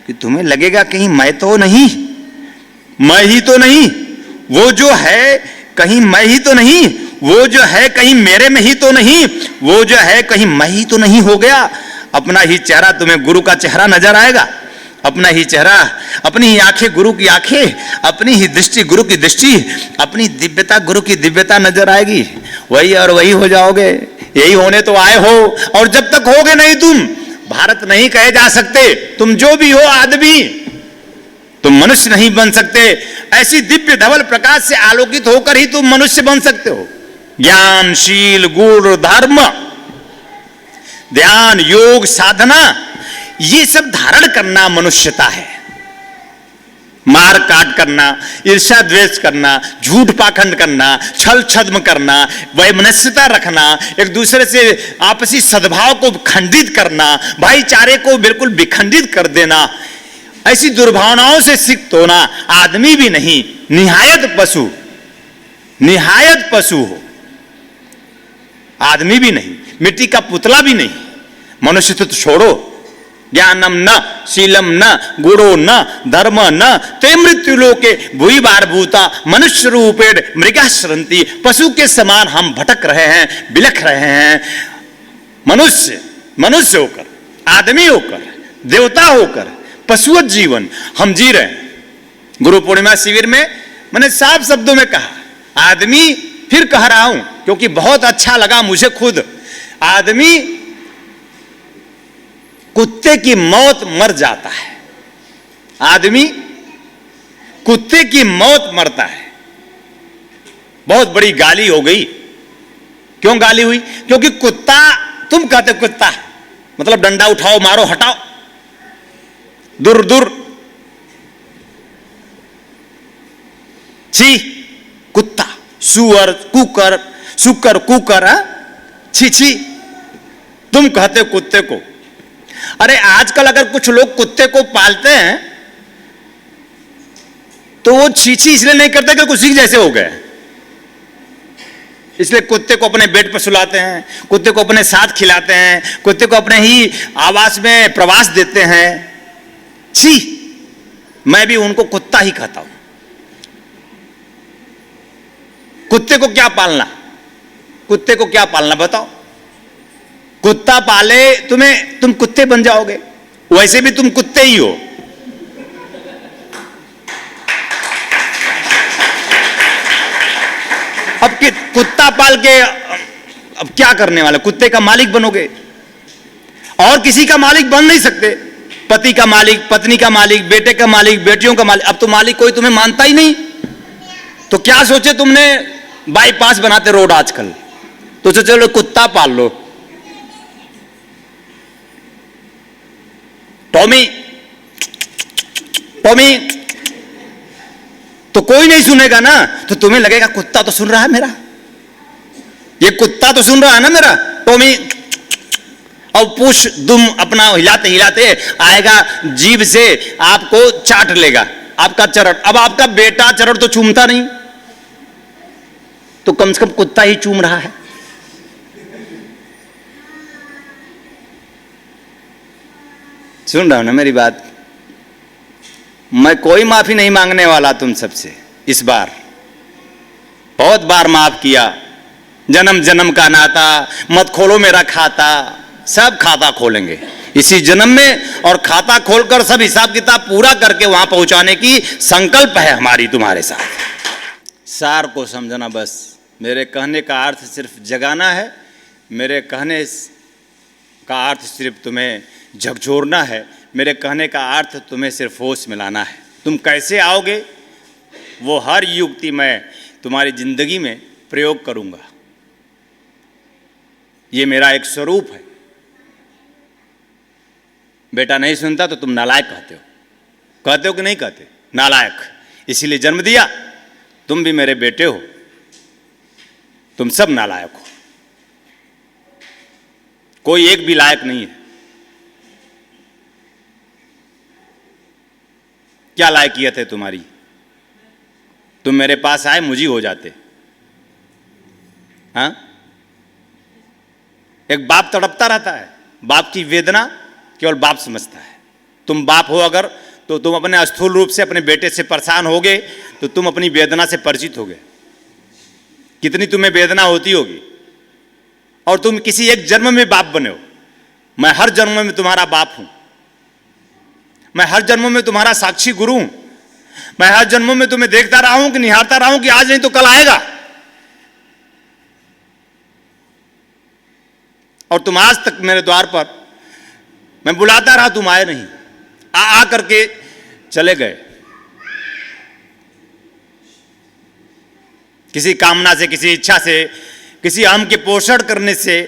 Speaker 4: कि तुम्हें लगेगा कहीं मैं तो नहीं, मैं ही तो नहीं, वो जो है कहीं मैं ही तो नहीं, वो जो है कहीं मेरे में ही तो नहीं, वो जो है कहीं मैं ही तो नहीं हो गया। अपना ही चेहरा तुम्हें गुरु का चेहरा नजर आएगा, अपना ही चेहरा, अपनी ही आंखें गुरु की आंखें, अपनी ही दृष्टि गुरु की दृष्टि, अपनी दिव्यता गुरु की दिव्यता नजर आएगी। वही और वही हो जाओगे। यही होने तो आए हो, और जब तक होगे नहीं तुम भारत नहीं कहे जा सकते। तुम जो भी हो आदमी, तुम मनुष्य नहीं बन सकते। ऐसी दिव्य धवल प्रकाश से आलोकित होकर ही तुम मनुष्य बन सकते हो। ज्ञान, शील, गुण, धर्म, ध्यान, योग, साधना, ये सब धारण करना मनुष्यता है। मार काट करना, ईर्ष्या द्वेष करना, झूठ पाखंड करना, छल छद्म करना, वैमनस्यता रखना, एक दूसरे से आपसी सद्भाव को खंडित करना, भाईचारे को बिल्कुल विखंडित कर देना, ऐसी दुर्भावनाओं से सिक्त होना आदमी भी नहीं, निहायत पशु, निहायत पशु हो। आदमी भी नहीं, मिट्टी का पुतला भी नहीं। मनुष्य तो छोड़ो। ज्ञानम न, शीलम न, गुणो न, धर्म न, ते मृत्यु लोके भूई बार भूता मनुष्य रूपेण मृगा श्रंति। पशु के समान हम भटक रहे हैं, बिलख रहे हैं। मनुष्य, मनुष्य होकर, आदमी होकर, देवता होकर, पशुवत जीवन हम जी रहे हैं। गुरु पूर्णिमा शिविर में मैंने साफ शब्दों में कहा, आदमी, फिर कह रहा हूं क्योंकि बहुत अच्छा लगा मुझे खुद, आदमी कुत्ते की मौत मर जाता है। आदमी कुत्ते की मौत मरता है। बहुत बड़ी गाली हो गई। क्यों गाली हुई? क्योंकि कुत्ता, तुम कहते कुत्ता मतलब डंडा उठाओ, मारो, हटाओ, दूर दूर, छी, कुत्ता, सुअर, कुकर, शुकर, कुकर, छी छी, तुम कहते हो कुत्ते को। अरे आजकल अगर कुछ लोग कुत्ते को पालते हैं तो वो छीछी इसलिए नहीं करते कि कुछ जैसे हो गए, इसलिए कुत्ते को अपने बेड पर सुलाते हैं, कुत्ते को अपने साथ खिलाते हैं, कुत्ते को अपने ही आवास में प्रवास देते हैं। छी, मैं भी उनको कुत्ता ही कहता हूं। कुत्ते को क्या पालना, कुत्ते को क्या पालना बताओ। कुत्ता पाले तुम्हें, तुम कुत्ते बन जाओगे, वैसे भी तुम कुत्ते ही हो। अब कुत्ता पाल के अब क्या करने वाले, कुत्ते का मालिक बनोगे, और किसी का मालिक बन नहीं सकते। पति का मालिक, पत्नी का मालिक, बेटे का मालिक, बेटियों का मालिक। अब तो मालिक कोई तुम्हें मानता ही नहीं, तो क्या सोचे तुमने बाईपास बनाते रोड आजकल, तो सोचे चलो कुत्ता पाल लो। टॉमी टॉमी तो कोई नहीं सुनेगा ना, तो तुम्हें लगेगा कुत्ता तो सुन रहा है मेरा, ये कुत्ता तो सुन रहा है ना मेरा, टॉमी। और पूछ दुम अपना हिलाते हिलाते आएगा, जीभ से आपको चाट लेगा आपका चरण। अब आपका बेटा चरण तो चूमता नहीं, तो कम से कम कुत्ता ही चूम रहा है। सुन रहा हूं ना मेरी बात। मैं कोई माफी नहीं मांगने वाला तुम सबसे, इस बार बहुत बार माफ किया, जन्म जन्म का नाता, मत खोलो मेरा खाता, सब खाता खोलेंगे इसी जन्म में, और खाता खोलकर सब हिसाब किताब पूरा करके वहां पहुंचाने की संकल्प है हमारी तुम्हारे साथ। सार को समझना बस, मेरे कहने का अर्थ सिर्फ जगाना है, मेरे कहने का अर्थ सिर्फ तुम्हें झकझोरना है, मेरे कहने का अर्थ तुम्हें सिर्फ होश मिलाना है। तुम कैसे आओगे वो हर युक्ति मैं तुम्हारी जिंदगी में प्रयोग करूंगा, ये मेरा एक स्वरूप है। बेटा नहीं सुनता तो तुम नालायक कहते हो कि नहीं कहते, नालायक, इसीलिए जन्म दिया। तुम भी मेरे बेटे हो, तुम सब नालायक हो, कोई एक भी लायक नहीं है। क्या लायकियत है तुम्हारी? तुम मेरे पास आए मुझी हो जाते। हाँ, एक बाप तड़पता रहता है, बाप की वेदना केवल बाप समझता है। तुम बाप हो अगर, तो तुम अपने स्थूल रूप से अपने बेटे से परेशान होगे, तो तुम अपनी वेदना से परिचित होगे, कितनी तुम्हें वेदना होती होगी। और तुम किसी एक जन्म में बाप बने हो, मैं हर जन्म में तुम्हारा बाप हूं, मैं हर जन्म में तुम्हारा साक्षी गुरु हूं, मैं हर जन्म में तुम्हें देखता रहा हूं कि निहारता रहा हूं कि आज नहीं तो कल आएगा। और तुम आज तक मेरे द्वार पर मैं बुलाता रहा, तुम आए नहीं, आ करके चले गए। किसी कामना से, किसी इच्छा से, किसी अहम के पोषण करने से,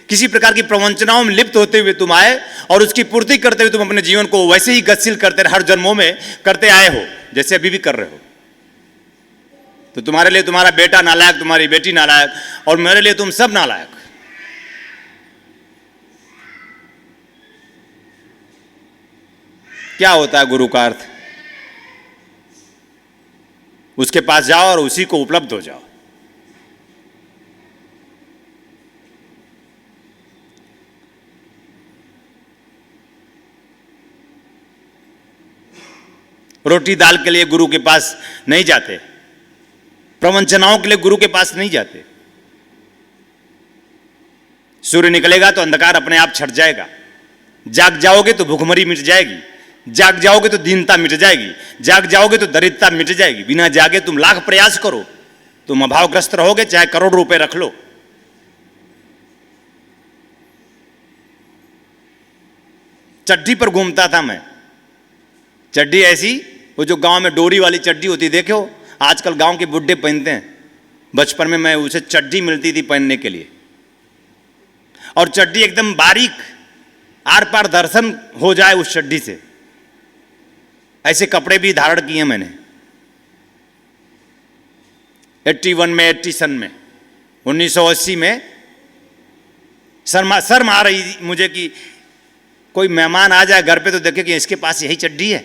Speaker 4: किसी प्रकार की प्रवंचनाओं में लिप्त होते हुए तुम आए, और उसकी पूर्ति करते हुए तुम अपने जीवन को वैसे ही गतिशील करते हर जन्मों में करते आए हो जैसे अभी भी कर रहे हो। तो तुम्हारे लिए तुम्हारा बेटा नालायक, तुम्हारी बेटी नालायक, और मेरे लिए तुम सब नालायक। क्या होता है गुरु का अर्थ? उसके पास जाओ और उसी को उपलब्ध हो जाओ। रोटी दाल के लिए गुरु के पास नहीं जाते, प्रवंचनाओं के लिए गुरु के पास नहीं जाते। सूर्य निकलेगा तो अंधकार अपने आप छट जाएगा, जाग जाओगे तो भूखमरी मिट जाएगी, जाग जाओगे तो दीनता मिट जाएगी, जाग जाओगे तो दरिद्रता मिट जाएगी। बिना जागे तुम लाख प्रयास करो, तुम अभावग्रस्त रहोगे, चाहे करोड़ रुपए रख लो। चड्डी पर घूमता था मैं, चड्डी ऐसी, वो जो गांव में डोरी वाली चड्डी होती, देखो आजकल गांव के बुड्ढे पहनते हैं। बचपन में मैं उसे चड्डी मिलती थी पहनने के लिए, और चड्डी एकदम बारीक, आर पार दर्शन हो जाए उस चड्डी से, ऐसे कपड़े भी धारण किए मैंने 81 में, 87 में, 1980 में शर्म आ रही मुझे कि कोई मेहमान आ जाए घर पे तो देखे कि इसके पास यही चड्डी है।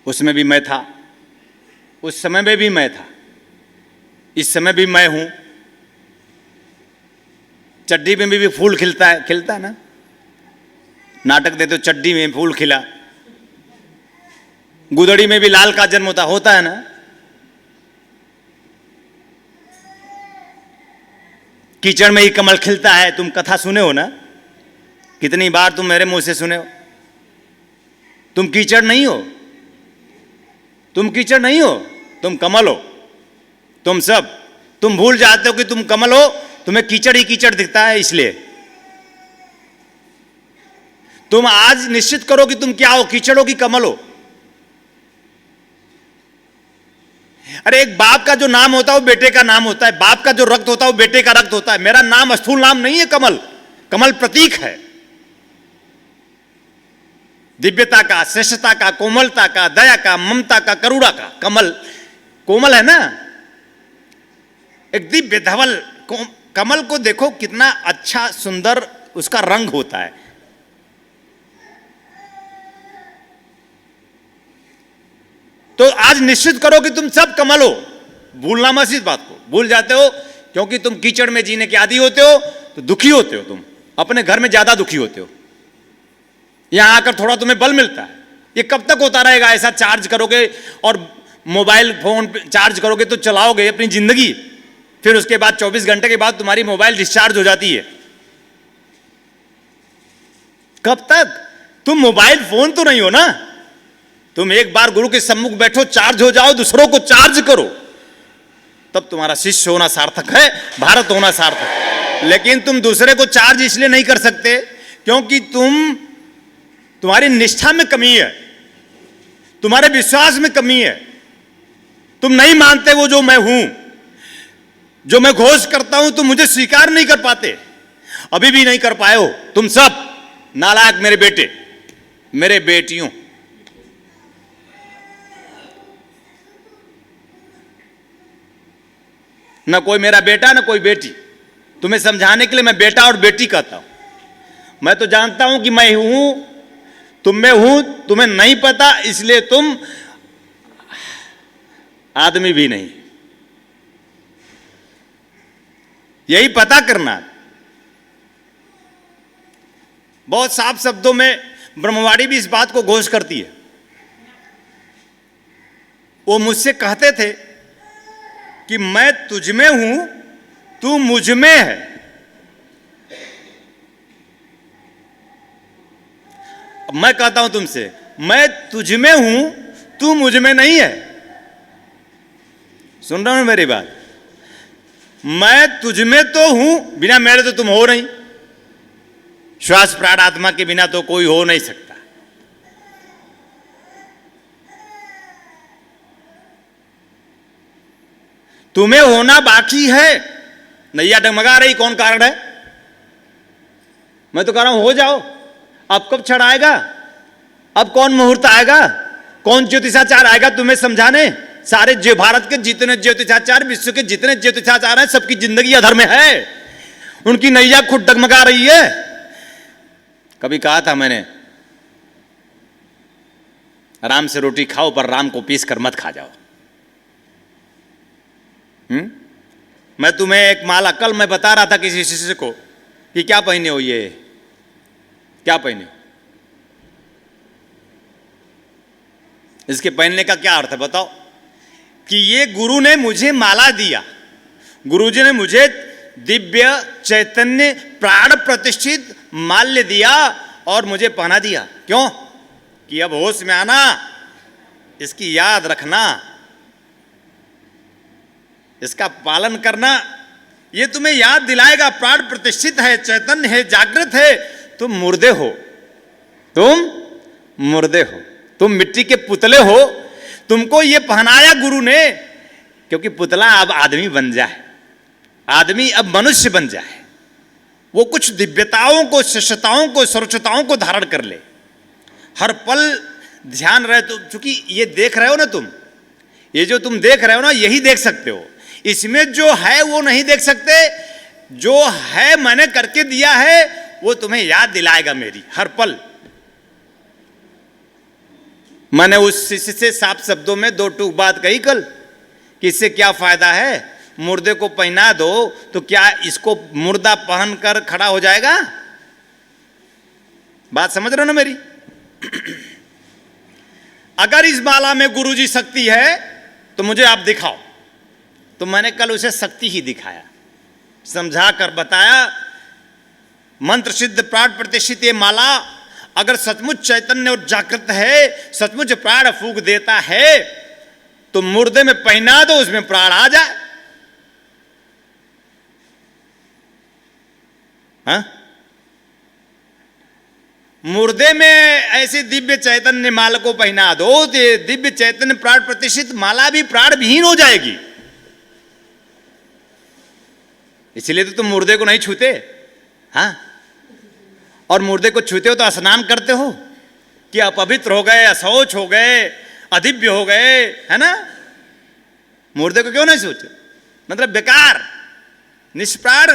Speaker 4: उसमें भी मैं था, उस समय में भी मैं था, इस समय भी मैं हूं। चड्डी में भी फूल खिलता है ना। नाटक देते तो चड्डी में फूल खिला, गुदड़ी में भी लाल का जन्म होता है ना। कीचड़ में ही कमल खिलता है। तुम कथा सुने हो ना, कितनी बार तुम मेरे मुंह से सुने हो। तुम कीचड़ नहीं हो, तुम कीचड़ नहीं हो, तुम कमल हो। तुम भूल जाते हो कि तुम कमल हो, तुम्हें कीचड़ ही कीचड़ दिखता है। इसलिए तुम आज निश्चित करो कि तुम क्या हो, कीचड़ हो कि कमल हो। अरे एक बाप का जो नाम होता है वो बेटे का नाम होता है, बाप का जो रक्त होता है वो बेटे का रक्त होता है। मेरा नाम स्थूल नाम नहीं है कमल, कमल प्रतीक है दिव्यता का, श्रेष्ठता का, कोमलता का, दया का, ममता का, करुणा का। कमल कोमल है ना, एक दिव्य धवल कमल को देखो कितना अच्छा सुंदर उसका रंग होता है। तो आज निश्चित करो कि तुम सब कमल हो। भूलना मत इस बात को, भूल जाते हो क्योंकि तुम कीचड़ में जीने के आदी होते हो तो दुखी होते हो। तुम अपने घर में ज्यादा दुखी होते हो, यहां आकर थोड़ा तुम्हें बल मिलता है। ये कब तक होता रहेगा ऐसा? चार्ज करोगे और मोबाइल फोन चार्ज करोगे तो चलाओगे अपनी जिंदगी, फिर उसके बाद 24 घंटे के बाद तुम्हारी मोबाइल डिस्चार्ज हो जाती है। कब तक? तुम मोबाइल फोन तो नहीं हो ना। तुम एक बार गुरु के सम्मुख बैठो, चार्ज हो जाओ, दूसरों को चार्ज करो, तब तुम्हारा शिष्य होना सार्थक है, भारत होना सार्थक है। लेकिन तुम दूसरे को चार्ज इसलिए नहीं कर सकते क्योंकि तुम्हारी निष्ठा में कमी है, तुम्हारे विश्वास में कमी है। तुम नहीं मानते वो जो मैं हूं, जो मैं घोष करता हूं, तुम मुझे स्वीकार नहीं कर पाते, अभी भी नहीं कर पाए हो। तुम सब नालायक मेरे बेटे, मेरे बेटियों। ना कोई मेरा बेटा ना कोई बेटी। तुम्हें समझाने के लिए मैं बेटा और बेटी कहता हूं। मैं तो जानता हूं कि मैं हूं, तुम में हूं, तुम्हें नहीं पता इसलिए तुम आदमी भी नहीं। यही पता करना। बहुत साफ शब्दों में ब्रह्मवाणी भी इस बात को घोष करती है। वो मुझसे कहते थे कि मैं तुझ में हूं, तू मुझ में है। अब मैं कहता हूं तुमसे, मैं तुझ में हूं, तू मुझ में नहीं है। सुन रहे हो मेरी बात? मैं तुझ में तो हूं, बिना मेरे तो तुम हो नहीं। श्वास प्राण आत्मा के बिना तो कोई हो नहीं सकता। तुम्हें होना बाकी है। नैया डगमगा रही, कौन कारण है? मैं तो कह रहा हूं हो जाओ। अब कब क्षण आएगा? अब कौन मुहूर्त आएगा? कौन ज्योतिषाचार आएगा तुम्हें समझाने? सारे भारत के जितने ज्योतिषाचार, विश्व के जितने ज्योतिषाचार हैं, सबकी जिंदगी अधर्म है। उनकी नैया खुद डगमगा रही है। कभी कहा था मैंने, आराम से रोटी खाओ पर राम को पीस कर मत खा जाओ। मैं तुम्हें एक माला, कल मैं बता रहा था किसी शिष्य को कि क्या पहने हो, ये क्या पहने हो, इसके पहनने का क्या अर्थ है बताओ? कि ये गुरु ने मुझे माला दिया, गुरुजी ने मुझे दिव्य चैतन्य प्राण प्रतिष्ठित माल्य दिया और मुझे पहना दिया। क्यों? कि अब होश में आना, इसकी याद रखना, इसका पालन करना। ये तुम्हें याद दिलाएगा प्राण प्रतिष्ठित है, चैतन्य है, जागृत है। तुम मुर्दे हो, तुम मुर्दे हो, तुम मिट्टी के पुतले हो। तुमको ये पहनाया गुरु ने क्योंकि पुतला अब आदमी बन जाए, आदमी अब मनुष्य बन जाए, वो कुछ दिव्यताओं को, श्रेष्ठताओं को, सर्वोच्चताओं को धारण कर ले। हर पल ध्यान रहे। तो चूंकि ये देख रहे हो ना तुम, ये जो तुम देख रहे हो ना, यही देख सकते हो। इसमें जो है वो नहीं देख सकते, जो है मैंने करके दिया है वो तुम्हें याद दिलाएगा मेरी हर पल। मैंने उस शिष्य से साफ शब्दों में दो टूक बात कही कल कि इससे क्या फायदा है, मुर्दे को पहना दो तो क्या इसको मुर्दा पहनकर खड़ा हो जाएगा? बात समझ रहे हो ना मेरी? अगर इस माला में गुरुजी शक्ति है तो मुझे आप दिखाओ। तो मैंने कल उसे शक्ति ही दिखाया, समझा कर बताया। मंत्र सिद्ध प्राण प्रतिष्ठित ये माला अगर सचमुच चैतन्य और जागृत है, सचमुच प्राण फूंक देता है, तो मुर्दे में पहना दो, उसमें प्राण आ जाए। हाँ? मुर्दे में ऐसे दिव्य चैतन्य माला को पहना दो तो दिव्य चैतन्य प्राण प्रतिष्ठित माला भी प्राण विहीन हो जाएगी। इसलिए तो तुम मुर्दे को नहीं छूते। हाँ? और मुर्दे को छूते हो तो स्नान करते हो कि अपवित्र हो गए, अशौच हो गए, अदिव्य हो गए, है ना? मुर्दे को क्यों नहीं सोचे? मतलब बेकार, निष्प्राण,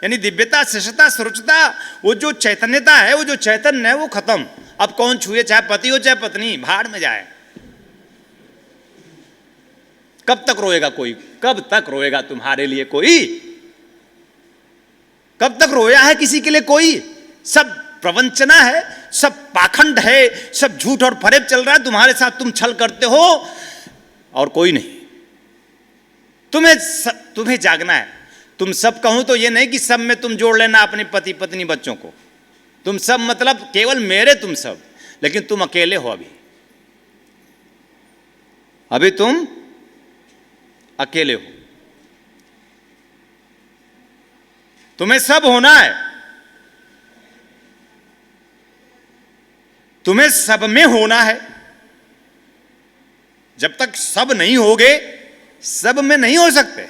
Speaker 4: यानी दिव्यता, शिष्टता, सुरुचिता, वो जो चैतन्यता है, वो जो चैतन्य है वो खत्म। अब कौन छुए, चाहे पति हो चाहे पत्नी, भाड़ में जाए। कब तक रोएगा कोई? कब तक रोएगा तुम्हारे लिए कोई? कब तक रोया है किसी के लिए कोई? सब प्रवंचना है, सब पाखंड है, सब झूठ और फरेब चल रहा है तुम्हारे साथ, तुम छल करते हो और कोई नहीं। तुम्हें जागना है। तुम सब कहूं तो ये नहीं कि सब में तुम जोड़ लेना अपने पति पत्नी बच्चों को। तुम सब मतलब केवल मेरे तुम सब, लेकिन तुम अकेले हो। अभी तुम अकेले हो। तुम्हें सब होना है, तुम्हें सब में होना है। जब तक सब नहीं होगे, सब में नहीं हो सकते।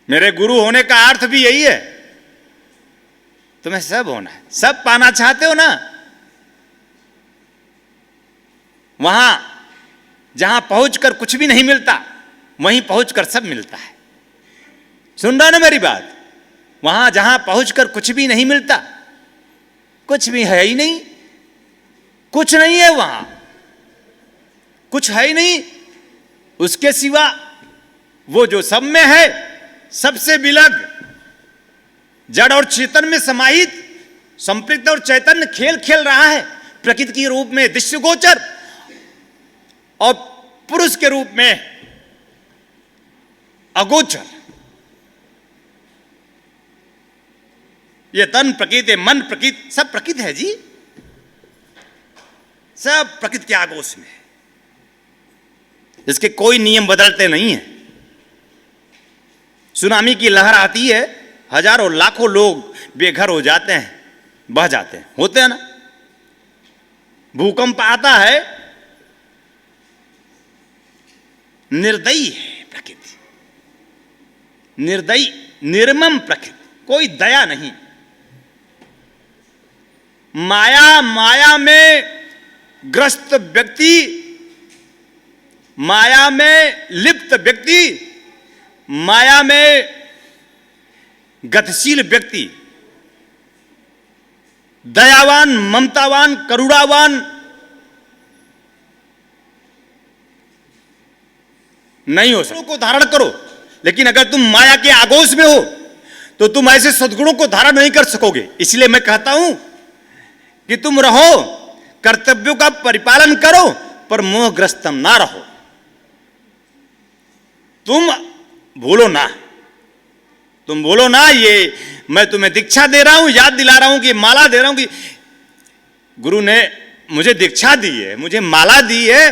Speaker 4: मेरे गुरु होने का अर्थ भी यही है, तुम्हें सब होना है। सब पाना चाहते हो ना? वहां जहां पहुंचकर कुछ भी नहीं मिलता, वहीं पहुंचकर सब मिलता है। सुन रहा ना मेरी बात? वहां जहां पहुंचकर कुछ भी नहीं मिलता, कुछ भी है ही नहीं, कुछ नहीं है वहां, कुछ है ही नहीं उसके सिवा। वो जो सब में है, सबसे विलग, जड़ और चेतन में समाहित, संपृक्त और चैतन्य खेल खेल रहा है। प्रकृति के रूप में दृश्यगोचर और पुरुष के रूप में अगोचर। ये तन प्रकृति, मन प्रकृति, सब प्रकृति है जी, सब प्रकृति के आगोश में। इसके कोई नियम बदलते नहीं है। सुनामी की लहर आती है, हजारों लाखों लोग बेघर हो जाते हैं, बह जाते हैं, होते हैं ना? भूकंप आता है, निर्दयी है प्रकृति, निर्दयी, निर्मम प्रकृति, कोई दया नहीं। माया में ग्रस्त व्यक्ति, माया में लिप्त व्यक्ति, माया में गतिशील व्यक्ति, दयावान, ममतावान, करुणावान नहीं हो सकता। को धारण करो, लेकिन अगर तुम माया के आगोश में हो तो तुम ऐसे सद्गुणों को धारण नहीं कर सकोगे। इसलिए मैं कहता हूं कि तुम रहो, कर्तव्यों का परिपालन करो, पर मोहग्रस्तम ना रहो। तुम भूलो ना, तुम बोलो ना, ये मैं तुम्हें दीक्षा दे रहा हूं, याद दिला रहा हूं कि माला दे रहा हूं कि गुरु ने मुझे दीक्षा दी है, मुझे माला दी है,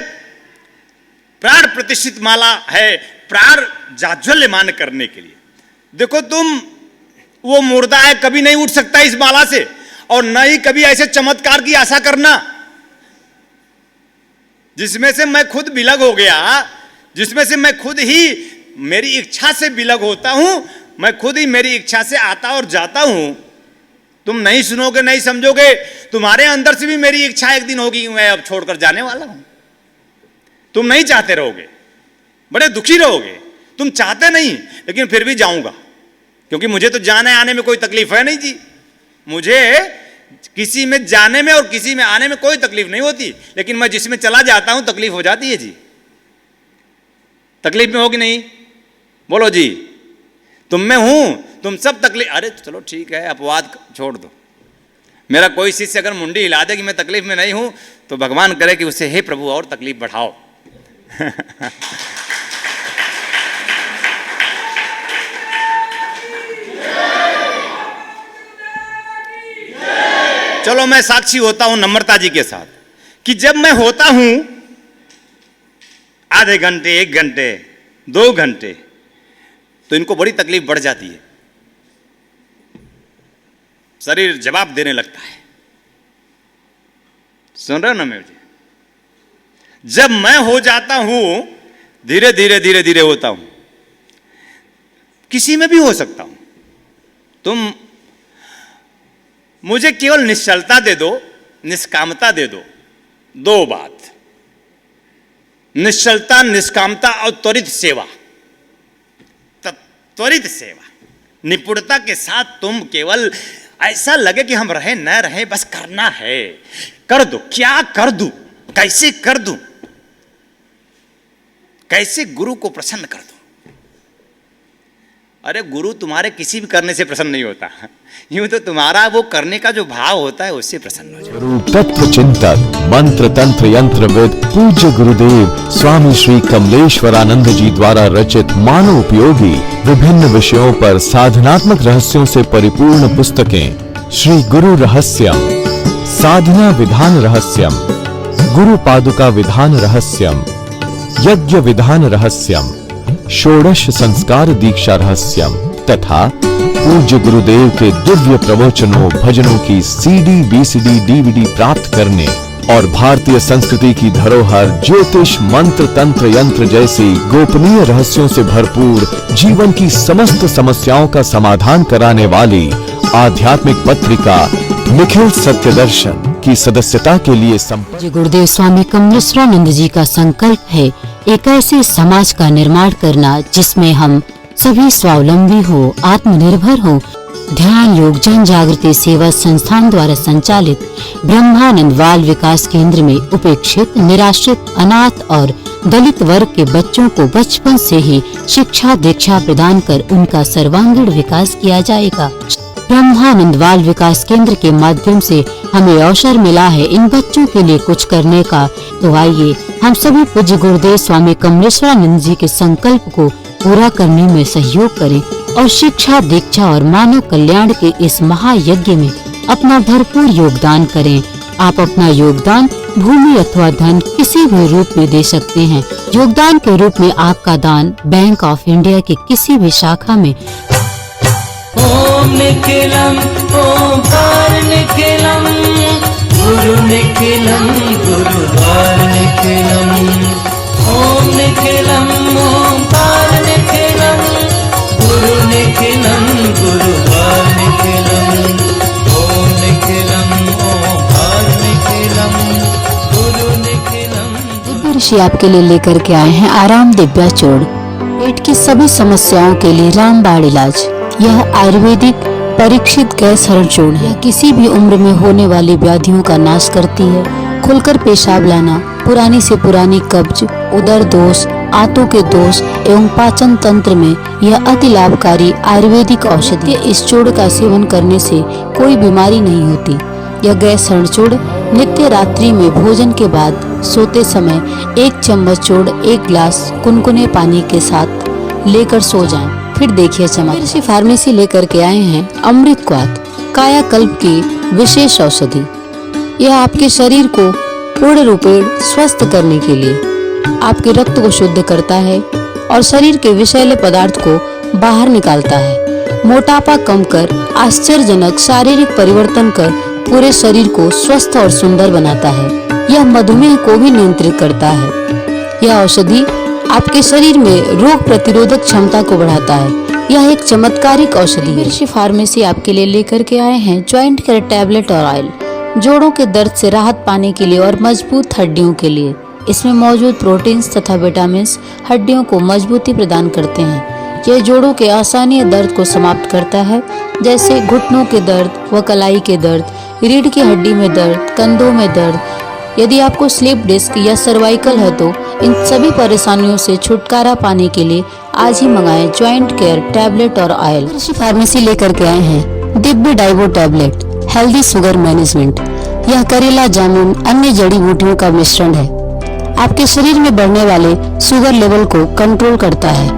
Speaker 4: प्राण प्रतिष्ठित माला है, प्राण जाज्वल्यमान करने के लिए। देखो तुम, वो मुर्दा है, कभी नहीं उठ सकता इस माला से, और न ही कभी ऐसे चमत्कार की आशा करना जिसमें से मैं खुद विलग हो गया, जिसमें से मैं खुद ही मेरी इच्छा से विलग होता हूं, मैं खुद ही मेरी इच्छा से आता और जाता हूं। तुम नहीं सुनोगे, नहीं समझोगे। तुम्हारे अंदर से भी मेरी इच्छा एक दिन होगी, मैं अब छोड़कर जाने वाला हूं। तुम नहीं चाहते रहोगे, बड़े दुखी रहोगे, तुम चाहते नहीं, लेकिन फिर भी जाऊंगा, क्योंकि मुझे तो जाने आने में कोई तकलीफ है नहीं जी। मुझे किसी में जाने में और किसी में आने में कोई तकलीफ नहीं होती, लेकिन मैं जिसमें चला जाता हूं तकलीफ हो जाती है जी। तकलीफ में होगी नहीं? बोलो जी। तुम में हूं, तुम सब तकलीफ, अरे चलो ठीक है, अपवाद छोड़ दो। मेरा कोई शिष्य अगर मुंडी हिला दे कि मैं तकलीफ में नहीं हूं, तो भगवान करे कि उसे हे प्रभु और तकलीफ बढ़ाओ। चलो मैं साक्षी होता हूं नम्रता जी के साथ कि जब मैं होता हूं आधे घंटे, 1 घंटे, 2 घंटे, तो इनको बड़ी तकलीफ बढ़ जाती है, शरीर जवाब देने लगता है। सुन रहे हो ना मेरे जी? जब मैं हो जाता हूं, धीरे धीरे धीरे धीरे होता हूं, किसी में भी हो सकता हूं। तुम मुझे केवल निश्चलता दे दो, निष्कामता दे दो, 2 बात, निश्चलता, निष्कामता और त्वरित सेवा। त्वरित सेवा, निपुणता के साथ तुम केवल ऐसा लगे कि हम रहे न रहे, बस करना है, कर दो। क्या कर दूं, कैसे कर दूं, कैसे गुरु को प्रसन्न कर दूं? अरे गुरु तुम्हारे किसी भी करने से प्रसन्न नहीं होता, यूं तो तुम्हारा वो करने का जो भाव होता है उससे प्रसन्न हो जाता है।
Speaker 2: तत्व चिंतक, मंत्र तंत्र यंत्रविद पूज्य गुरुदेव स्वामी श्री कमलेश्वरानंद जी द्वारा रचित मानव उपयोगी विभिन्न विषयों पर साधनात्मक रहस्यों से परिपूर्ण पुस्तकें श्री गुरु रहस्यम, साधना विधान रहस्यम, गुरु पादुका विधान रहस्यम, यज्ञ विधान रहस्यम, षोडश संस्कार दीक्षा रहस्यम तथा पूज्य गुरुदेव के दिव्य प्रवचनों भजनों की CD, VCD, DVD प्राप्त करने और भारतीय संस्कृति की धरोहर ज्योतिष, मंत्र तंत्र यंत्र जैसी गोपनीय रहस्यों से भरपूर जीवन की समस्त समस्याओं का समाधान कराने वाली आध्यात्मिक पत्रिका निखिल सत्य दर्शन की सदस्यता के लिए संपर्क।
Speaker 5: गुरुदेव स्वामी कमलेश्वरानंद जी का संकल्प है एक ऐसे समाज का निर्माण करना जिसमें हम सभी स्वावलंबी हो, आत्मनिर्भर हो। ध्यान योग जन जागृति सेवा संस्थान द्वारा संचालित ब्रह्मानंद बाल विकास केंद्र में उपेक्षित, निराश्रित, अनाथ और दलित वर्ग के बच्चों को बचपन से ही शिक्षा दीक्षा प्रदान कर उनका सर्वांगीण विकास किया जाएगा। ब्रह्मानंद बाल विकास केंद्र के माध्यम से हमें अवसर मिला है इन बच्चों के लिए कुछ करने का, तो आइए हम सभी पूज्य गुरुदेव स्वामी कमलेश्वरानंद जी के संकल्प को पूरा करने में सहयोग करें और शिक्षा दीक्षा और मानव कल्याण के इस महायज्ञ में अपना भरपूर योगदान करें। आप अपना योगदान भूमि अथवा धन किसी भी रूप में दे सकते हैं। योगदान के रूप में आपका दान बैंक ऑफ इंडिया की किसी भी शाखा में
Speaker 1: ओम निखिलम ओंकार निखिलम गुरु निखिलम गुरुद्वार निखिलम ओम निखिलम ओंकार निखिलम गुरु निखिलम गुरुद्वार निखिलम ओम निखिलम ओंकार निखिलम गुरु निखिलम।
Speaker 5: दिव्य ऋषि आपके लिए लेकर के आए हैं आराम दिव्या चूर्ण, पेट की सभी समस्याओं के लिए रामबाण इलाज। यह आयुर्वेदिक परीक्षित गैस हरण चूर्ण है। किसी भी उम्र में होने वाली व्याधियों का नाश करती है। खुलकर पेशाब लाना, पुरानी से पुरानी कब्ज, उदर दोष, आंतों के दोष एवं पाचन तंत्र में यह अति लाभकारी आयुर्वेदिक औषधि है। इस चूर्ण का सेवन करने से कोई बीमारी नहीं होती। यह गैस हरण चूर्ण नित्य रात्रि में भोजन के बाद सोते समय 1 चम्मच चूर्ण 1 गिलास कुनकुने पानी के साथ लेकर सो जाएं। फिर देखिए चमक। ऋषि फार्मेसी लेकर के आए हैं अमृत क्वाथ, कायाकल्प की विशेष औषधि। यह आपके शरीर को पूर्ण रूपेण स्वस्थ करने के लिए आपके रक्त को शुद्ध करता है और शरीर के विषैले पदार्थ को बाहर निकालता है। मोटापा कम कर आश्चर्यजनक शारीरिक परिवर्तन कर पूरे शरीर को स्वस्थ और सुंदर बनाता है। यह मधुमेह को भी नियंत्रित करता है। यह औषधि आपके शरीर में रोग प्रतिरोधक क्षमता को बढ़ाता है। यह एक चमत्कारिक औषधि है। ऋषि फार्मेसी आपके लिए लेकर के आए हैं जॉइंट केयर टैबलेट और ऑयल, जोड़ों के दर्द से राहत पाने के लिए और मजबूत हड्डियों के लिए। इसमें मौजूद प्रोटीन्स तथा विटामिन्स हड्डियों को मजबूती प्रदान करते हैं। यह जोड़ों के आसानी दर्द को समाप्त करता है, जैसे घुटनों के दर्द व कलाई के दर्द, रीढ़ की हड्डी में दर्द, कंधों में दर्द। यदि आपको स्लिप डिस्क या सर्वाइकल है तो इन सभी परेशानियों से छुटकारा पाने के लिए आज ही मंगाएं जॉइंट केयर टैबलेट और ऑयल। ऋषि फार्मेसी लेकर के आए हैं Divya Daewoo tablet healthy sugar management. यह करेला, जामुन, अन्य जड़ी बूटियों का मिश्रण है। आपके शरीर में बढ़ने वाले शुगर लेवल को कंट्रोल करता है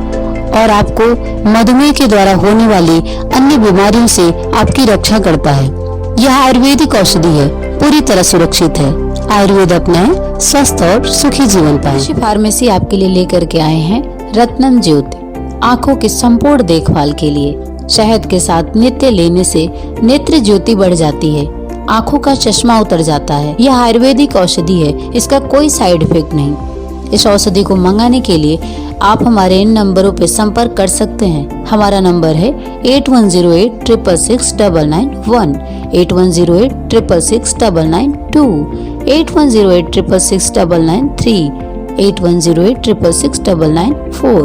Speaker 5: और आपको मधुमेह के द्वारा होने वाली अन्य बीमारियों से आपकी रक्षा करता है। यह आयुर्वेदिक औषधि है, पूरी तरह सुरक्षित है। आयुर्वेद अपनाएं, स्वस्थ और सुखी जीवन पाएं। ऋषि फार्मेसी आपके लिए लेकर के आए हैं रत्नम ज्योति, आँखों की संपूर्ण देखभाल के लिए। शहद के साथ नित्य लेने से नेत्र ज्योति बढ़ जाती है, आँखों का चश्मा उतर जाता है। यह आयुर्वेदिक औषधि है, इसका कोई साइड इफेक्ट नहीं। इस औषधि को मंगाने के लिए आप हमारे इन नंबरों पर संपर्क कर सकते हैं। हमारा नंबर है 8108666991, 8108666992, 8108666993, 8108666994।